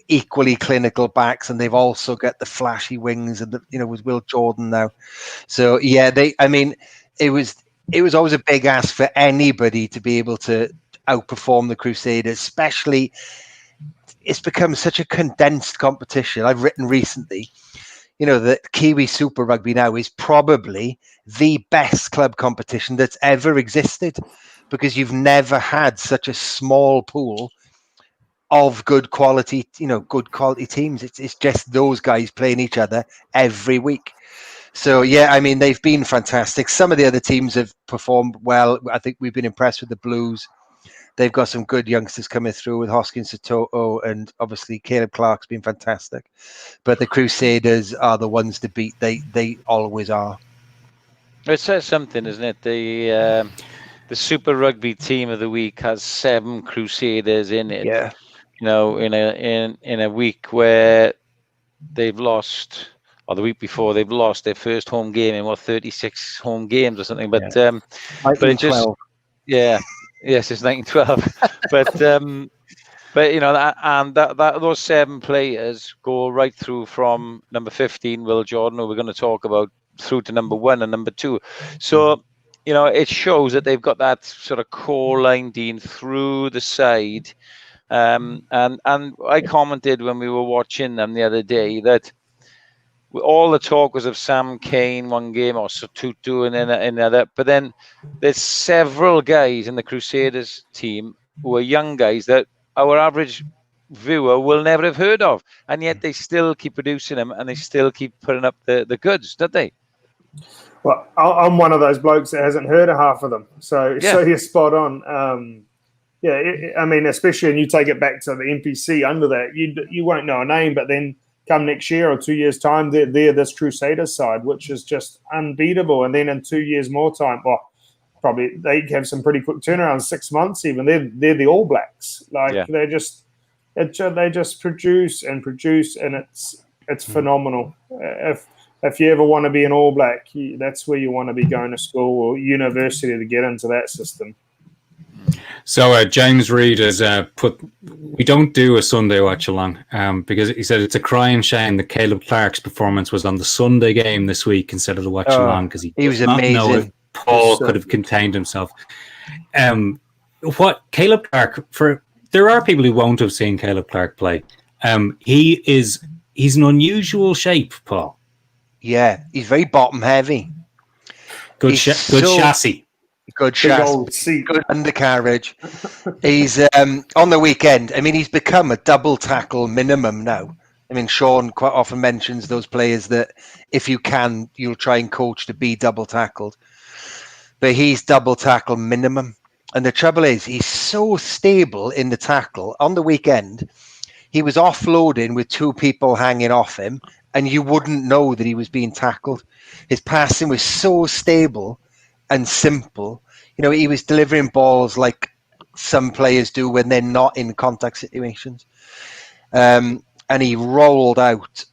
equally clinical backs, and they've also got the flashy wings, and with Will Jordan now. So yeah, it was always a big ask for anybody to be able to outperform the Crusaders, especially it's become such a condensed competition. I've written recently, that Kiwi Super Rugby now is probably the best club competition that's ever existed, because you've never had such a small pool of good quality teams. It's just those guys playing each other every week. So yeah, they've been fantastic. Some of the other teams have performed well. I think we've been impressed with the Blues. They've got some good youngsters coming through with Hoskins Sototo, and obviously Caleb Clark's been fantastic. But the Crusaders are the ones to beat. They always are. It says something, isn't it? The Super Rugby Team of the Week has 7 Crusaders in it. Yeah. In a week where they've lost, or the week before they've lost their first home game in 36 home games or something. But but it just yes, it's 1912. but those 7 players go right through from number 15, Will Jordan, who we're going to talk about, through to number 1 and number 2. So it shows that they've got that sort of core line, Dean, through the side. And I commented when we were watching them the other day that all the talk was of Sam Cane one game or Tutu and then another. But then there's several guys in the Crusaders team who are young guys that our average viewer will never have heard of, and yet they still keep producing them and they still keep putting up the goods, don't they? Well, I'm one of those blokes that hasn't heard of half of them, so you're spot on. I mean, especially when you take it back to the NPC under that, you won't know a name, but then come next year or 2 years' time, they're this Crusaders side, which is just unbeatable. And then in 2 years more time, probably they have some pretty quick turnaround, 6 months even. They're the All Blacks. They just produce, and it's phenomenal. If you ever want to be an All Black, that's where you want to be going to school or university to get into that system. So James Reed has put, we don't do a Sunday watch along because he said it's a crying shame that Caleb Clark's performance was on the Sunday game this week instead of the watch along, because he was amazing. Know if Paul could have contained himself. What Caleb Clark, there are people who won't have seen Caleb Clark play. He's an unusual shape, Paul. Yeah, he's very bottom heavy. Good chassis. Good chassis, good undercarriage. He's on the weekend. I mean, he's become a double tackle minimum now. I mean, Sean quite often mentions those players that if you can, you'll try and coach to be double tackled. But he's double tackle minimum. And the trouble is, he's so stable in the tackle. On the weekend, he was offloading with two people hanging off him, and you wouldn't know that he was being tackled. His passing was so stable and simple. You know, he was delivering balls like some players do when they're not in contact situations. And he rolled out.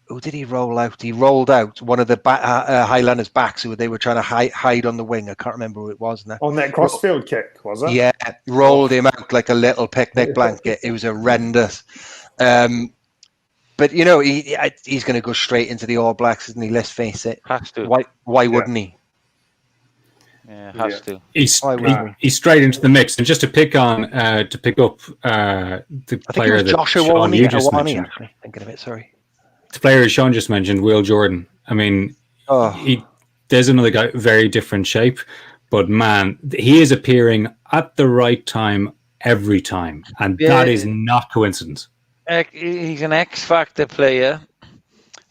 Who did he roll out? He rolled out one of the Highlanders' backs who they were trying to hide on the wing. I can't remember who it was now. On that crossfield kick, was it? Yeah, rolled him out like a little picnic blanket. It was horrendous. But, you know, he's going to go straight into the All Blacks, isn't he? Let's face it. Has to. Why wouldn't he? Yeah, has to. He's straight into the mix. And just to pick up the player that Sean, you just mentioned. Actually, thinking of it, sorry. The player Sean just mentioned, Will Jordan. I mean, there's another guy, very different shape. But, man, he is appearing at the right time every time. And that is not coincidence. He's an X-Factor player.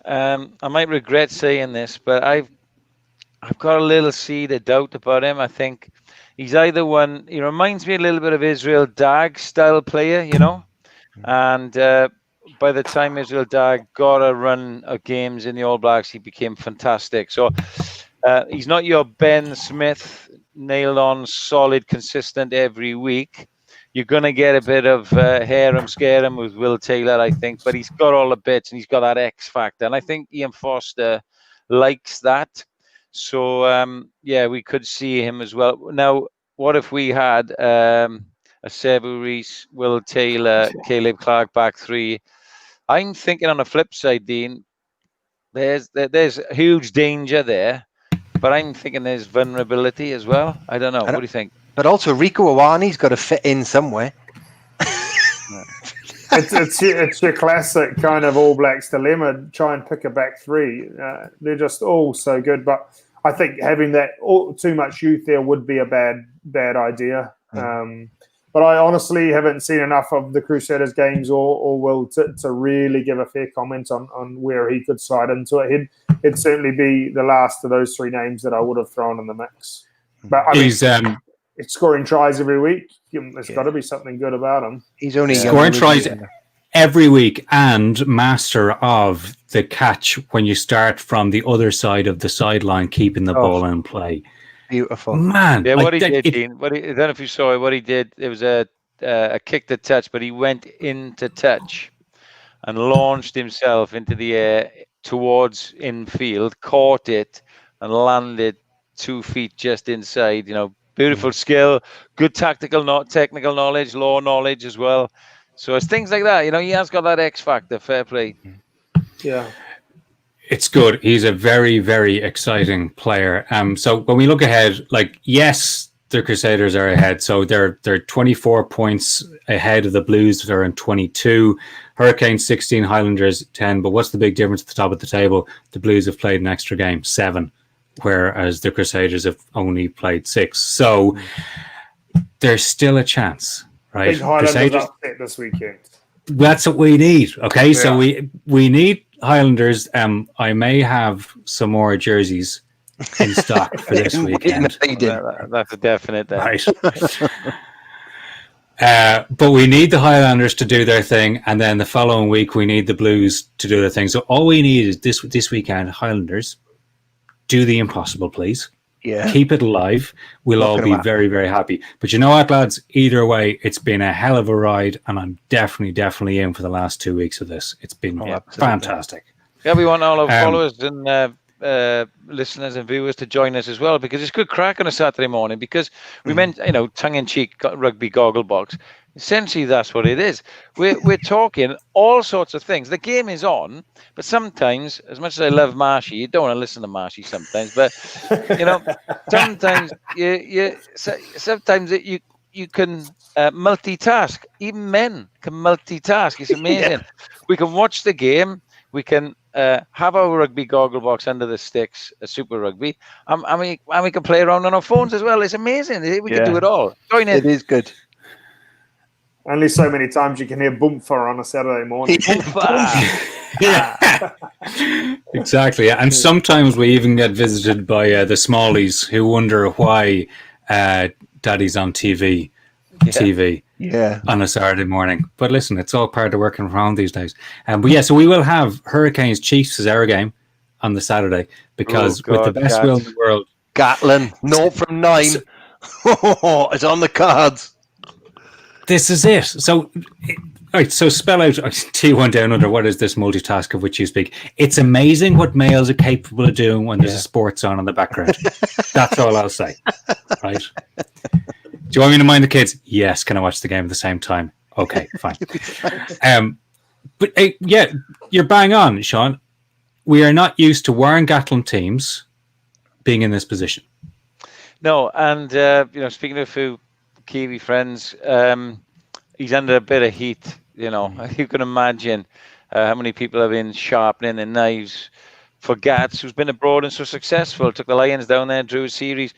I might regret saying this, but I've got a little seed of doubt about him. I think he's either one. He reminds me a little bit of Israel Dag style player, you know. And by the time Israel Dag got a run of games in the All Blacks, he became fantastic. So he's not your Ben Smith, nailed on, solid, consistent every week. You're going to get a bit of harem scarum with Will Taylor, I think, but he's got all the bits and he's got that X factor. And I think Ian Foster likes that. So, we could see him as well. Now, what if we had a Sevu Reece, Will Taylor, Caleb Clark back three? I'm thinking on the flip side, Dean, there's huge danger there, but I'm thinking there's vulnerability as well. I don't know. What do you think? But also, Rico Awani's got to fit in somewhere. It's your classic kind of All Blacks dilemma. Try and pick a back three. They're just all so good. But I think having that too much youth there would be a bad idea. But I honestly haven't seen enough of the Crusaders games or Will to really give a fair comment on where he could slide into it. He'd certainly be the last of those three names that I would have thrown in the mix. But I mean, it's scoring tries every week. There's got to be something good about him. He's only scoring tries every week and master of the catch when you start from the other side of the sideline, keeping the ball in play. Beautiful, man. Yeah, what he did, Dean. I don't know if you saw it. What he did, it was a kick to touch, but he went into touch and launched himself into the air towards infield, caught it, and landed 2 feet just inside. You know, beautiful skill, good technical knowledge, law knowledge as well. So it's things like that. You know, he has got that X factor. Fair play. Yeah. It's good. He's a very, very exciting player. So when we look ahead, like, yes, the Crusaders are ahead. So they're 24 points ahead of the Blues. They're in 22. Hurricanes 16, Highlanders 10. But what's the big difference at the top of the table? The Blues have played an extra game, 7, whereas the Crusaders have only played 6. So there's still a chance, right? Big Highlanders upset this weekend. That's what we need. Okay, Yeah. so we need Highlanders. I may have some more jerseys in stock for this weekend. That's a definite. Right. But we need the Highlanders to do their thing, and then the following week we need the Blues to do their thing. So all we need is this weekend, Highlanders, do the impossible, please. Yeah. Keep it alive. We'll all be very, very happy. But you know what, lads? Either way, it's been a hell of a ride, and I'm definitely in for the last 2 weeks of this. It's been fantastic. Yeah, we want all our followers and listeners and viewers to join us as well, because it's good crack on a Saturday morning, because we meant, tongue-in-cheek rugby goggle box. Essentially, that's what it is. We're talking all sorts of things. The game is on, but sometimes, as much as I love Marshy, you don't want to listen to Marshy sometimes. But sometimes you can multitask. Even men can multitask. It's amazing. Yeah. We can watch the game. We can have our rugby goggle box under the sticks, a Super Rugby, and we can play around on our phones as well. It's amazing. We can do it all. Join in. It is good. Only so many times you can hear boomfer on a Saturday morning. Yeah. Exactly. And sometimes we even get visited by the smallies who wonder why Daddy's on TV on a Saturday morning. But listen, it's all part of working from home these days. So we will have Hurricanes Chiefs as our game on the Saturday, because with the best will in the world, Gatlin 0 from 9. It's on the cards. This is it. So, right. So spell out T1 down under. What is this multitask of which you speak? It's amazing what males are capable of doing when there's a sports on in the background. That's all I'll say. Right. Do you want me to mind the kids? Yes. Can I watch the game at the same time? Okay, fine. But you're bang on, Sean. We are not used to Warren Gatlin teams being in this position. No, and speaking of a few Kiwi friends, he's under a bit of heat. You can imagine how many people have been sharpening their knives for Gats, who's been abroad and so successful. Took the Lions down there, drew a series.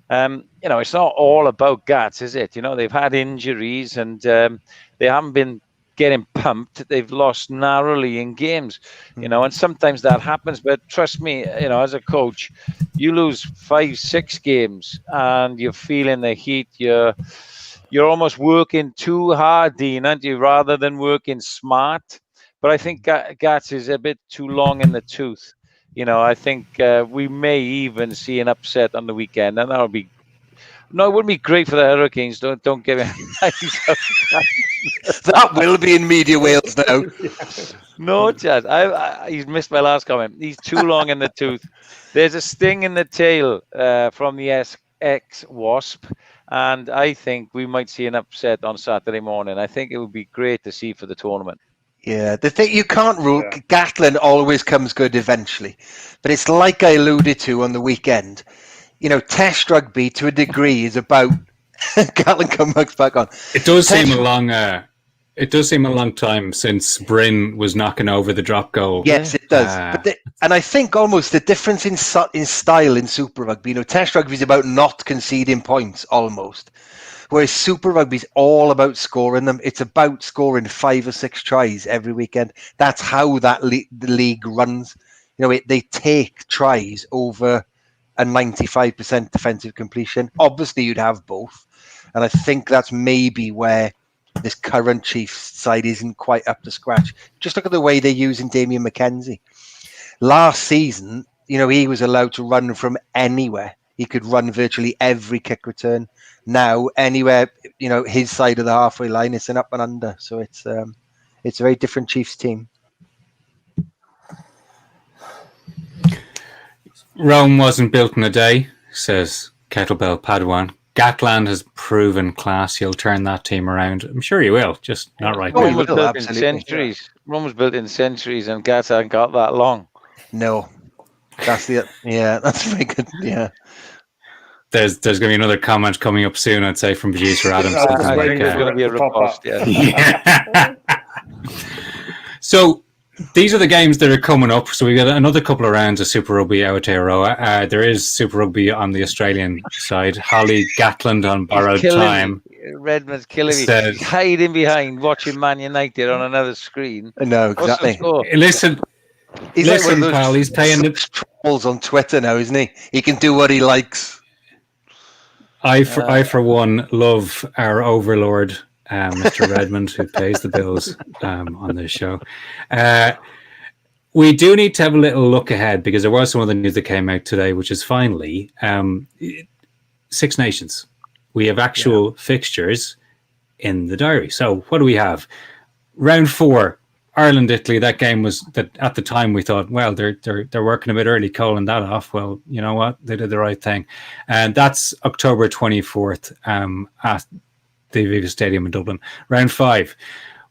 It's not all about Gats, is it? They've had injuries and they haven't been getting pumped. They've lost narrowly in games, and sometimes that happens. But trust me, as a coach, you lose 5-6 games and you're feeling the heat. You're almost working too hard, Dean, aren't you, rather than working smart. But I think Gats is a bit too long in the tooth. I think we may even see an upset on the weekend, and that'll be. No, it wouldn't be great for the Hurricanes. Don't give it. That will be in Media Wales now. No chance. He's missed my last comment. He's too long in the tooth. There's a sting in the tail from the ex-Wasp, and I think we might see an upset on Saturday morning. I think it would be great to see for the tournament. Yeah, the thing you can't rule. Yeah. Gatlin always comes good eventually, but it's like I alluded to on the weekend. Test rugby to a degree is about Gatlin comes back on. It does seem a long. It does seem a long time since Bryn was knocking over the drop goal. Yes, it does. And I think almost the difference in style in Super Rugby. Test rugby is about not conceding points almost, whereas Super Rugby is all about scoring them. It's about scoring 5 or 6 tries every weekend. That's how the league runs. They take tries over a 95% defensive completion. Obviously, you'd have both. And I think that's maybe where this current Chiefs side isn't quite up to scratch. Just look at the way they're using Damien McKenzie. Last season, he was allowed to run from anywhere. He could run virtually every kick return. Now, anywhere, his side of the halfway line, it's an up and under. So it's a very different Chiefs team. Rome wasn't built in a day, says Kettlebell Padawan. Gatland has proven class. He'll turn that team around. I'm sure he will, just not right now. Rome was built in centuries. Rome was built in centuries, and Gats hasn't got that long. No. That's very good. Yeah. there's going to be another comment coming up soon, I'd say, from producer Adam. I was just I waiting think there's for going to it be a to pop riposte. up. Yeah. Yeah. So these are the games that are coming up. So we got another couple of rounds of Super Rugby Aotearoa. There is Super Rugby on the Australian side. Holley Gatland on borrowed time. Redmond's killing me. Says- He's hiding behind watching Man United on another screen. No, What's the exactly. score? Listen, He's like one listen, of pal. He's paying the. trolls on Twitter now, isn't he? He can do what he likes. I for one love our overlord, Mr. Redmond, who pays the bills on this show. We do need to have a little look ahead because there was some other news that came out today, which is finally Six Nations. We have actual fixtures in the diary. So what do we have? Round 4, Ireland, Italy. That game was that at the time we thought, well, they're working a bit early, calling that off. Well, you know what? They did the right thing, and that's October 24th at the Aviva Stadium in Dublin. Round 5.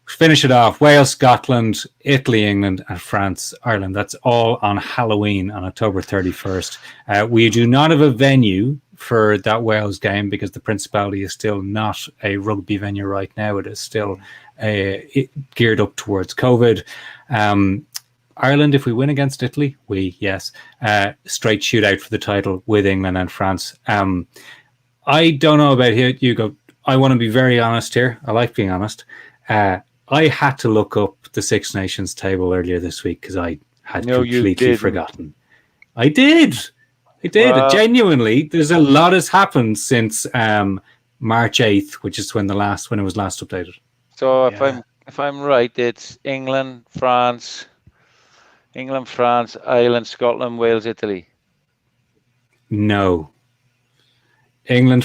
Finish it off. Wales, Scotland, Italy, England, and France, Ireland. That's all on Halloween on October 31st. We do not have a venue for that Wales game because the Principality is still not a rugby venue right now. It is still geared up towards COVID. Ireland, if we win against Italy, straight shootout for the title with England and France. I don't know about you, Hugo. I want to be very honest here. I like being honest. I had to look up the Six Nations table earlier this week because I had completely forgotten. I did. Wow. Genuinely, there's a lot has happened since March 8th, which is when it was last updated. So if I'm right, it's England, France, Ireland, Scotland, Wales, Italy. No. England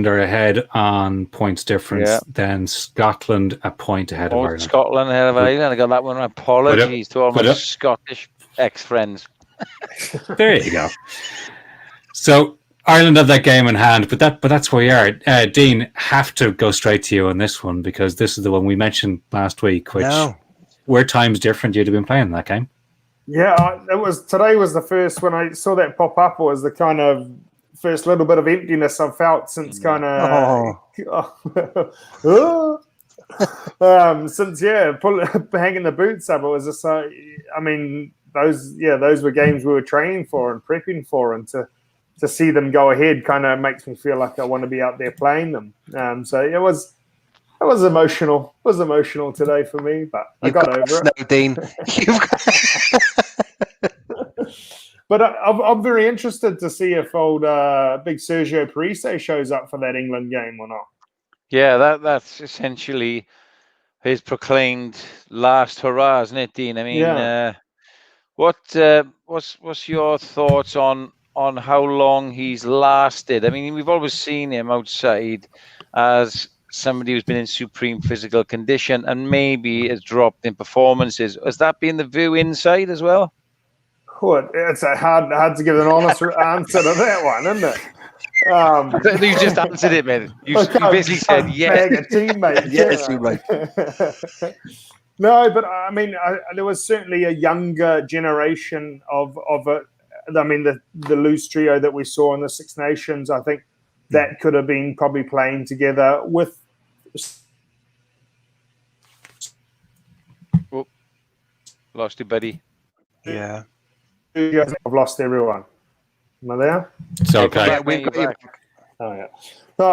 are ahead on points difference, then Scotland a point ahead of Ireland. Scotland ahead of Ireland. I got that one. Apologies to all my Scottish ex-friends. There you go. So Ireland have that game in hand, but that's where we are. Dean, have to go straight to you on this one because this is the one we mentioned last week, which where time's different. You'd have been playing that game. Yeah, today was the first when I saw that pop up. It was the kind of first little bit of emptiness I've felt since kind of since hanging the boots up. It was just those were games we were training for and prepping for, and to see them go ahead kind of makes me feel like I want to be out there playing them. So it was emotional. It was emotional today for me, but I got over it. Dean. But I'm very interested to see if old big Sergio Parise shows up for that England game or not. Yeah, that's essentially his proclaimed last hurrah, isn't it, Dean? I mean, what's your thoughts on how long he's lasted? I mean, we've always seen him outside as somebody who's been in supreme physical condition and maybe has dropped in performances. Has that been the view inside as well? It's hard to give an honest answer to that one, isn't it? You just answered it, man. You basically said yes. A teammate. Yes, you're right. No, but I mean, there was certainly a younger generation of it. I mean, the loose trio that we saw in the Six Nations, I think that could have been probably playing together with. Oh, lost you, buddy. Yeah. I've lost everyone. Am I there? It's okay. We've got you back. Oh yeah. No,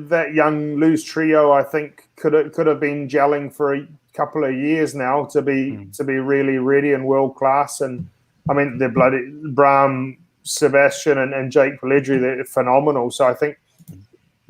that young loose trio I think could have been gelling for a couple of years now to be really ready and world class. And I mean they're bloody Bram, Sebastian and Jake Pelledri, they're phenomenal. So I think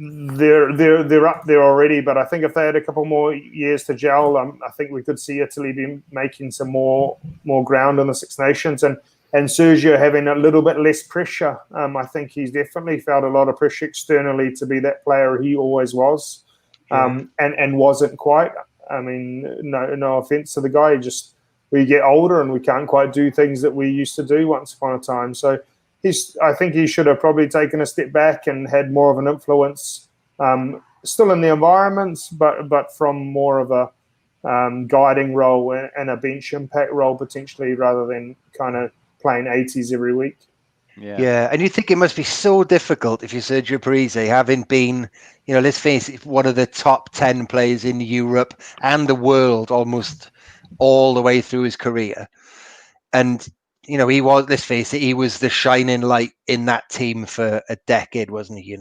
they're up there already. But I think if they had a couple more years to gel, I think we could see Italy be making some more ground in the Six Nations. And Sergio having a little bit less pressure. I think he's definitely felt a lot of pressure externally to be that player he always was, and wasn't quite. I mean, no offense to the guy, just we get older and we can't quite do things that we used to do once upon a time. So I think he should have probably taken a step back and had more of an influence, still in the environments, but from more of a guiding role and a bench impact role potentially, rather than kind of playing 80s every week. Yeah, and you think it must be so difficult if you're Sergio Parise, having been, let's face it, one of the top 10 players in Europe and the world almost all the way through his career. And, he was, let's face it, he was the shining light in that team for a decade, wasn't he,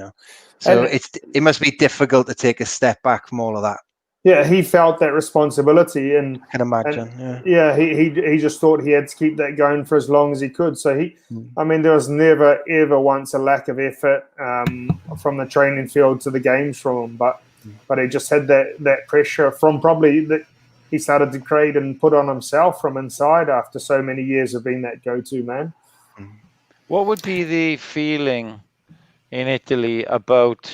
So it must be difficult to take a step back from all of that. Yeah, he felt that responsibility, and I can imagine. He just thought he had to keep that going for as long as he could. So there was never ever once a lack of effort from the training field to the games from him, but he just had that pressure from probably that he started to create and put on himself from inside after so many years of being that go-to man. What would be the feeling in Italy about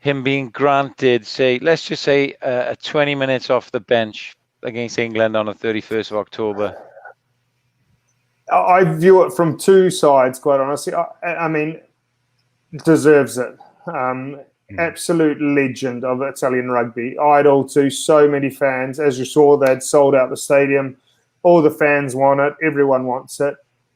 him being granted, let's just say, 20 minutes off the bench against England on the 31st of October? I view it from two sides, quite honestly. I mean, deserves it. Absolute legend of Italian rugby. Idol to so many fans. As you saw, they'd sold out the stadium. All the fans want it. Everyone wants it.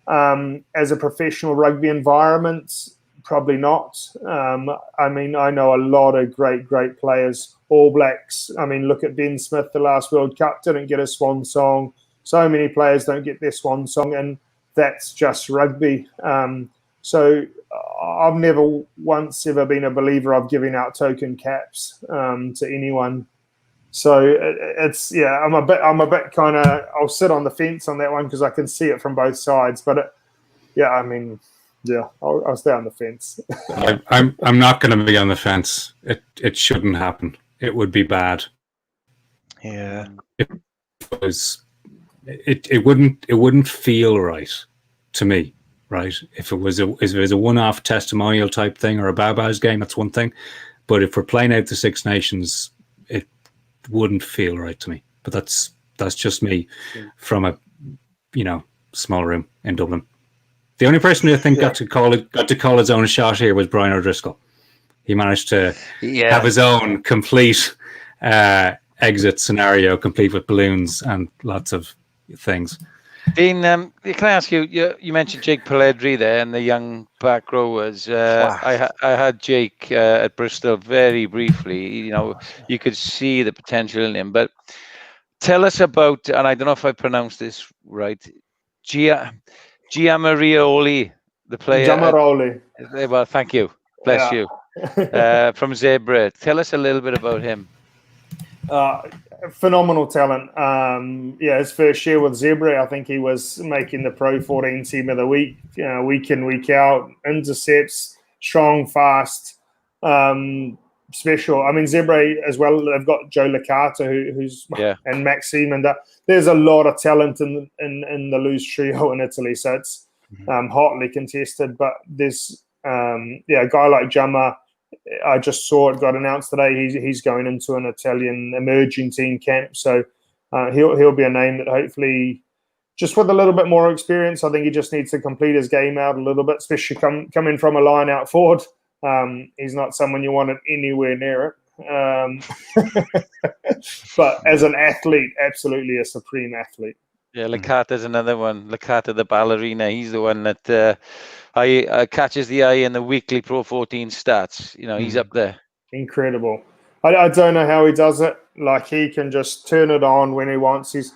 As a professional rugby environment, probably not. I know a lot of great players. All Blacks. Look at Ben Smith, the last World Cup, didn't get a swan song. So many players don't get their swan song, and that's just rugby. So I've never once ever been a believer of giving out token caps to anyone. So I'm a bit kind of, I'll sit on the fence on that one because I can see it from both sides. But I'll stay on the fence. I'm not going to be on the fence. It shouldn't happen. It would be bad. Yeah. It wouldn't feel right to me, right? If it was a one-off testimonial type thing or a Baba's game, that's one thing. But if we're playing out the Six Nations, it wouldn't feel right to me. But that's just me from a small room in Dublin. The only person who I think got to call his own shot here was Brian O'Driscoll. He managed to have his own complete exit scenario, complete with balloons and lots of things. Dean, can I ask you? You mentioned Jake Pelledri there and the young back rowers. I had Jake at Bristol very briefly. You could see the potential in him. But tell us about, and I don't know if I pronounced this right, Giamarioli, the player. Giamarioli. Well, thank you. Bless you. From Zebra. Tell us a little bit about him. Phenomenal talent. His first year with Zebra, I think he was making the Pro 14 team of the week, week in, week out. Intercepts, strong, fast, special. Zebra as well. They've got Joe Licata, who's and Maxime, and there's a lot of talent in the loose trio in Italy. So it's hotly contested. But there's a guy like Jama. I just saw it got announced today. He's going into an Italian emerging team camp, so he'll be a name that hopefully, just with a little bit more experience, I think he just needs to complete his game out a little bit, especially coming from a line out forward. He's not someone you want anywhere near it. But as an athlete, absolutely a supreme athlete. Yeah, Licata's another one. Licata, the ballerina. He's the one that catches the eye in the weekly Pro 14 stats. He's up there. Incredible. I don't know how he does it. Like, he can just turn it on when he wants. The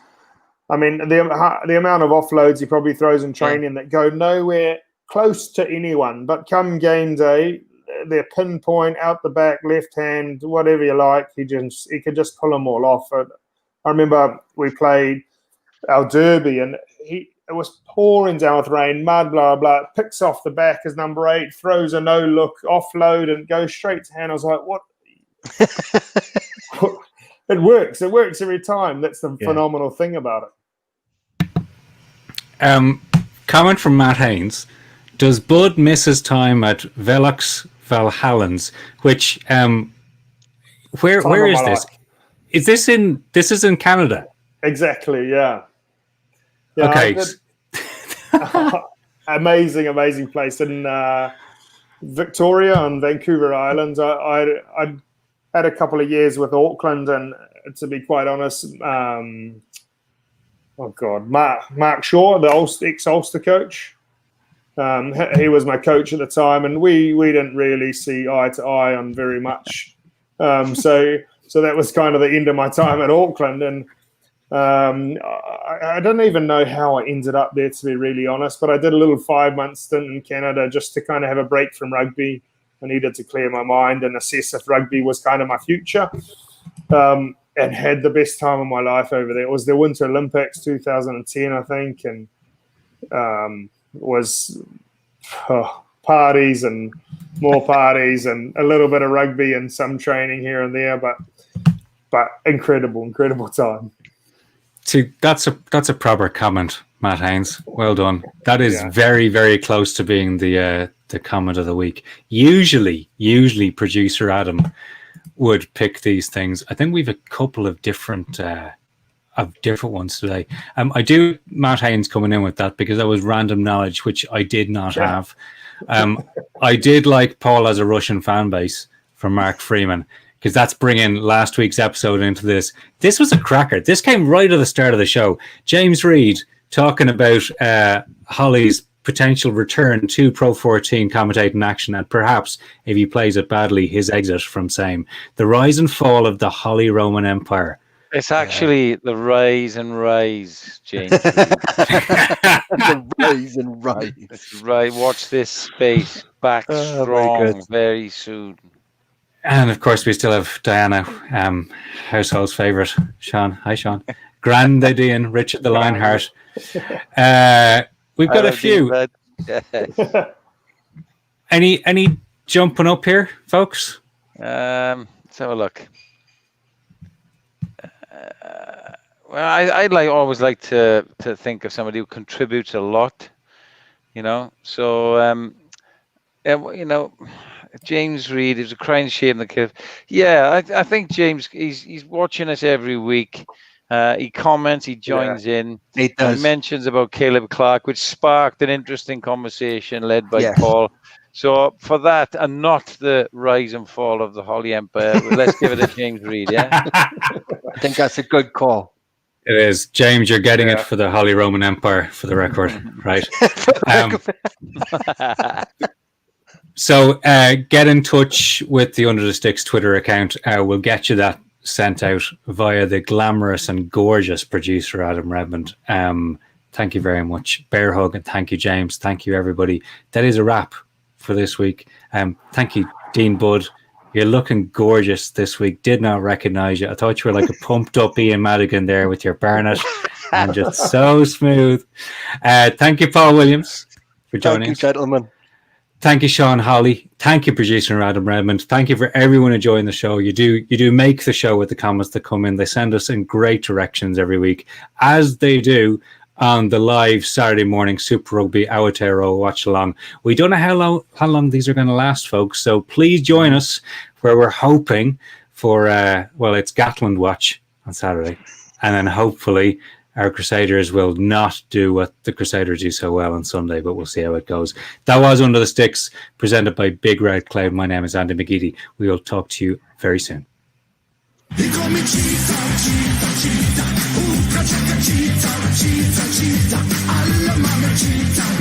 amount of offloads he probably throws in training that go nowhere close to anyone. But come game day, they're pinpoint, out the back, left hand, whatever you like. He could just pull them all off. I remember we played our derby, and it was pouring down with rain, mud, blah, blah. Picks off the back as number 8, throws a no-look offload and goes straight to hand. I was like, what? It works. It works every time. That's the phenomenal thing about it. Comment from Matt Haynes. Does Bud miss his time at Velux Valhallans? Which, where is this? Is this this is in Canada? Exactly, yeah. Okay. Amazing place in Victoria on Vancouver Island. I had a couple of years with Auckland, and to be quite honest, Mark Shaw, the ex-Ulster coach, He was my coach at the time, and we didn't really see eye to eye on very much. So that was kind of the end of my time at Auckland, and I don't even know how I ended up there, to be really honest. But I did a little 5-month stint in Canada just to kind of have a break from rugby. I needed to clear my mind and assess if rugby was kind of my future. And had the best time of my life over there. It was the Winter Olympics 2010, I think, and was parties and more parties and a little bit of rugby and some training here and there, but incredible time. See, that's a proper comment, Matt Haynes. Well done. That is very, very close to being the comment of the week. Usually producer Adam would pick these things. I think we've a couple of different ones today. I do Matt Haynes coming in with that because that was random knowledge, which I did not have. I did like Paul as a Russian fan base from Mark Freeman, because that's bringing last week's episode into this. This was a cracker. This came right at the start of the show. James Reed talking about Holley's potential return to Pro 14 commentating action, and perhaps, if he plays it badly, his exit from same. The rise and fall of the Holley Roman Empire. It's actually the rise and rise, James. The rise and rise. That's right. Watch this space. Back strong very soon. And of course, we still have Diana, household's favourite, Sean. Hi, Sean. Grandadian, Richard the Lionheart. We've got a few. Any jumping up here, folks? Let's have a look. Well, I'd always like to think of somebody who contributes a lot, you know. So, James Reed is a crying shame. The kid, I think James, he's watching us every week. He comments, he joins in. He does. He mentions about Caleb Clark, which sparked an interesting conversation led by Paul. So for that, and not the rise and fall of the Holley Empire, let's give it a James Reed. Yeah, I think that's a good call. It is. James, you're getting it for the Holley Roman Empire, for the record, right? So get in touch with the Under the Sticks Twitter account. We'll get you that sent out via the glamorous and gorgeous producer, Adam Redmond. Thank you very much, BearHug, and thank you, James. Thank you, everybody. That is a wrap for this week. Thank you, Dean Budd. You're looking gorgeous this week. Did not recognize you. I thought you were like a pumped up Ian Madigan there with your Barnett and just so smooth. Thank you, Paul Williams, for joining us. Thank you, gentlemen. Thank you, Sean Holley. Thank you, producer Adam Redmond. Thank you for everyone enjoying the show. You do make the show with the comments that come in. They send us in great directions every week, as they do on the live Saturday morning Super Rugby Aotearoa watch along. We don't know how long these are going to last, folks. So please join us, where we're hoping for it's Gatland watch on Saturday, and then hopefully our Crusaders will not do what the Crusaders do so well on Sunday, but we'll see how it goes. That was Under the Sticks, presented by Big Red Cloud. My name is Andy McGeady. We will talk to you very soon. They call me cheetah. Ooh, cheetah. Alla mama cheetah.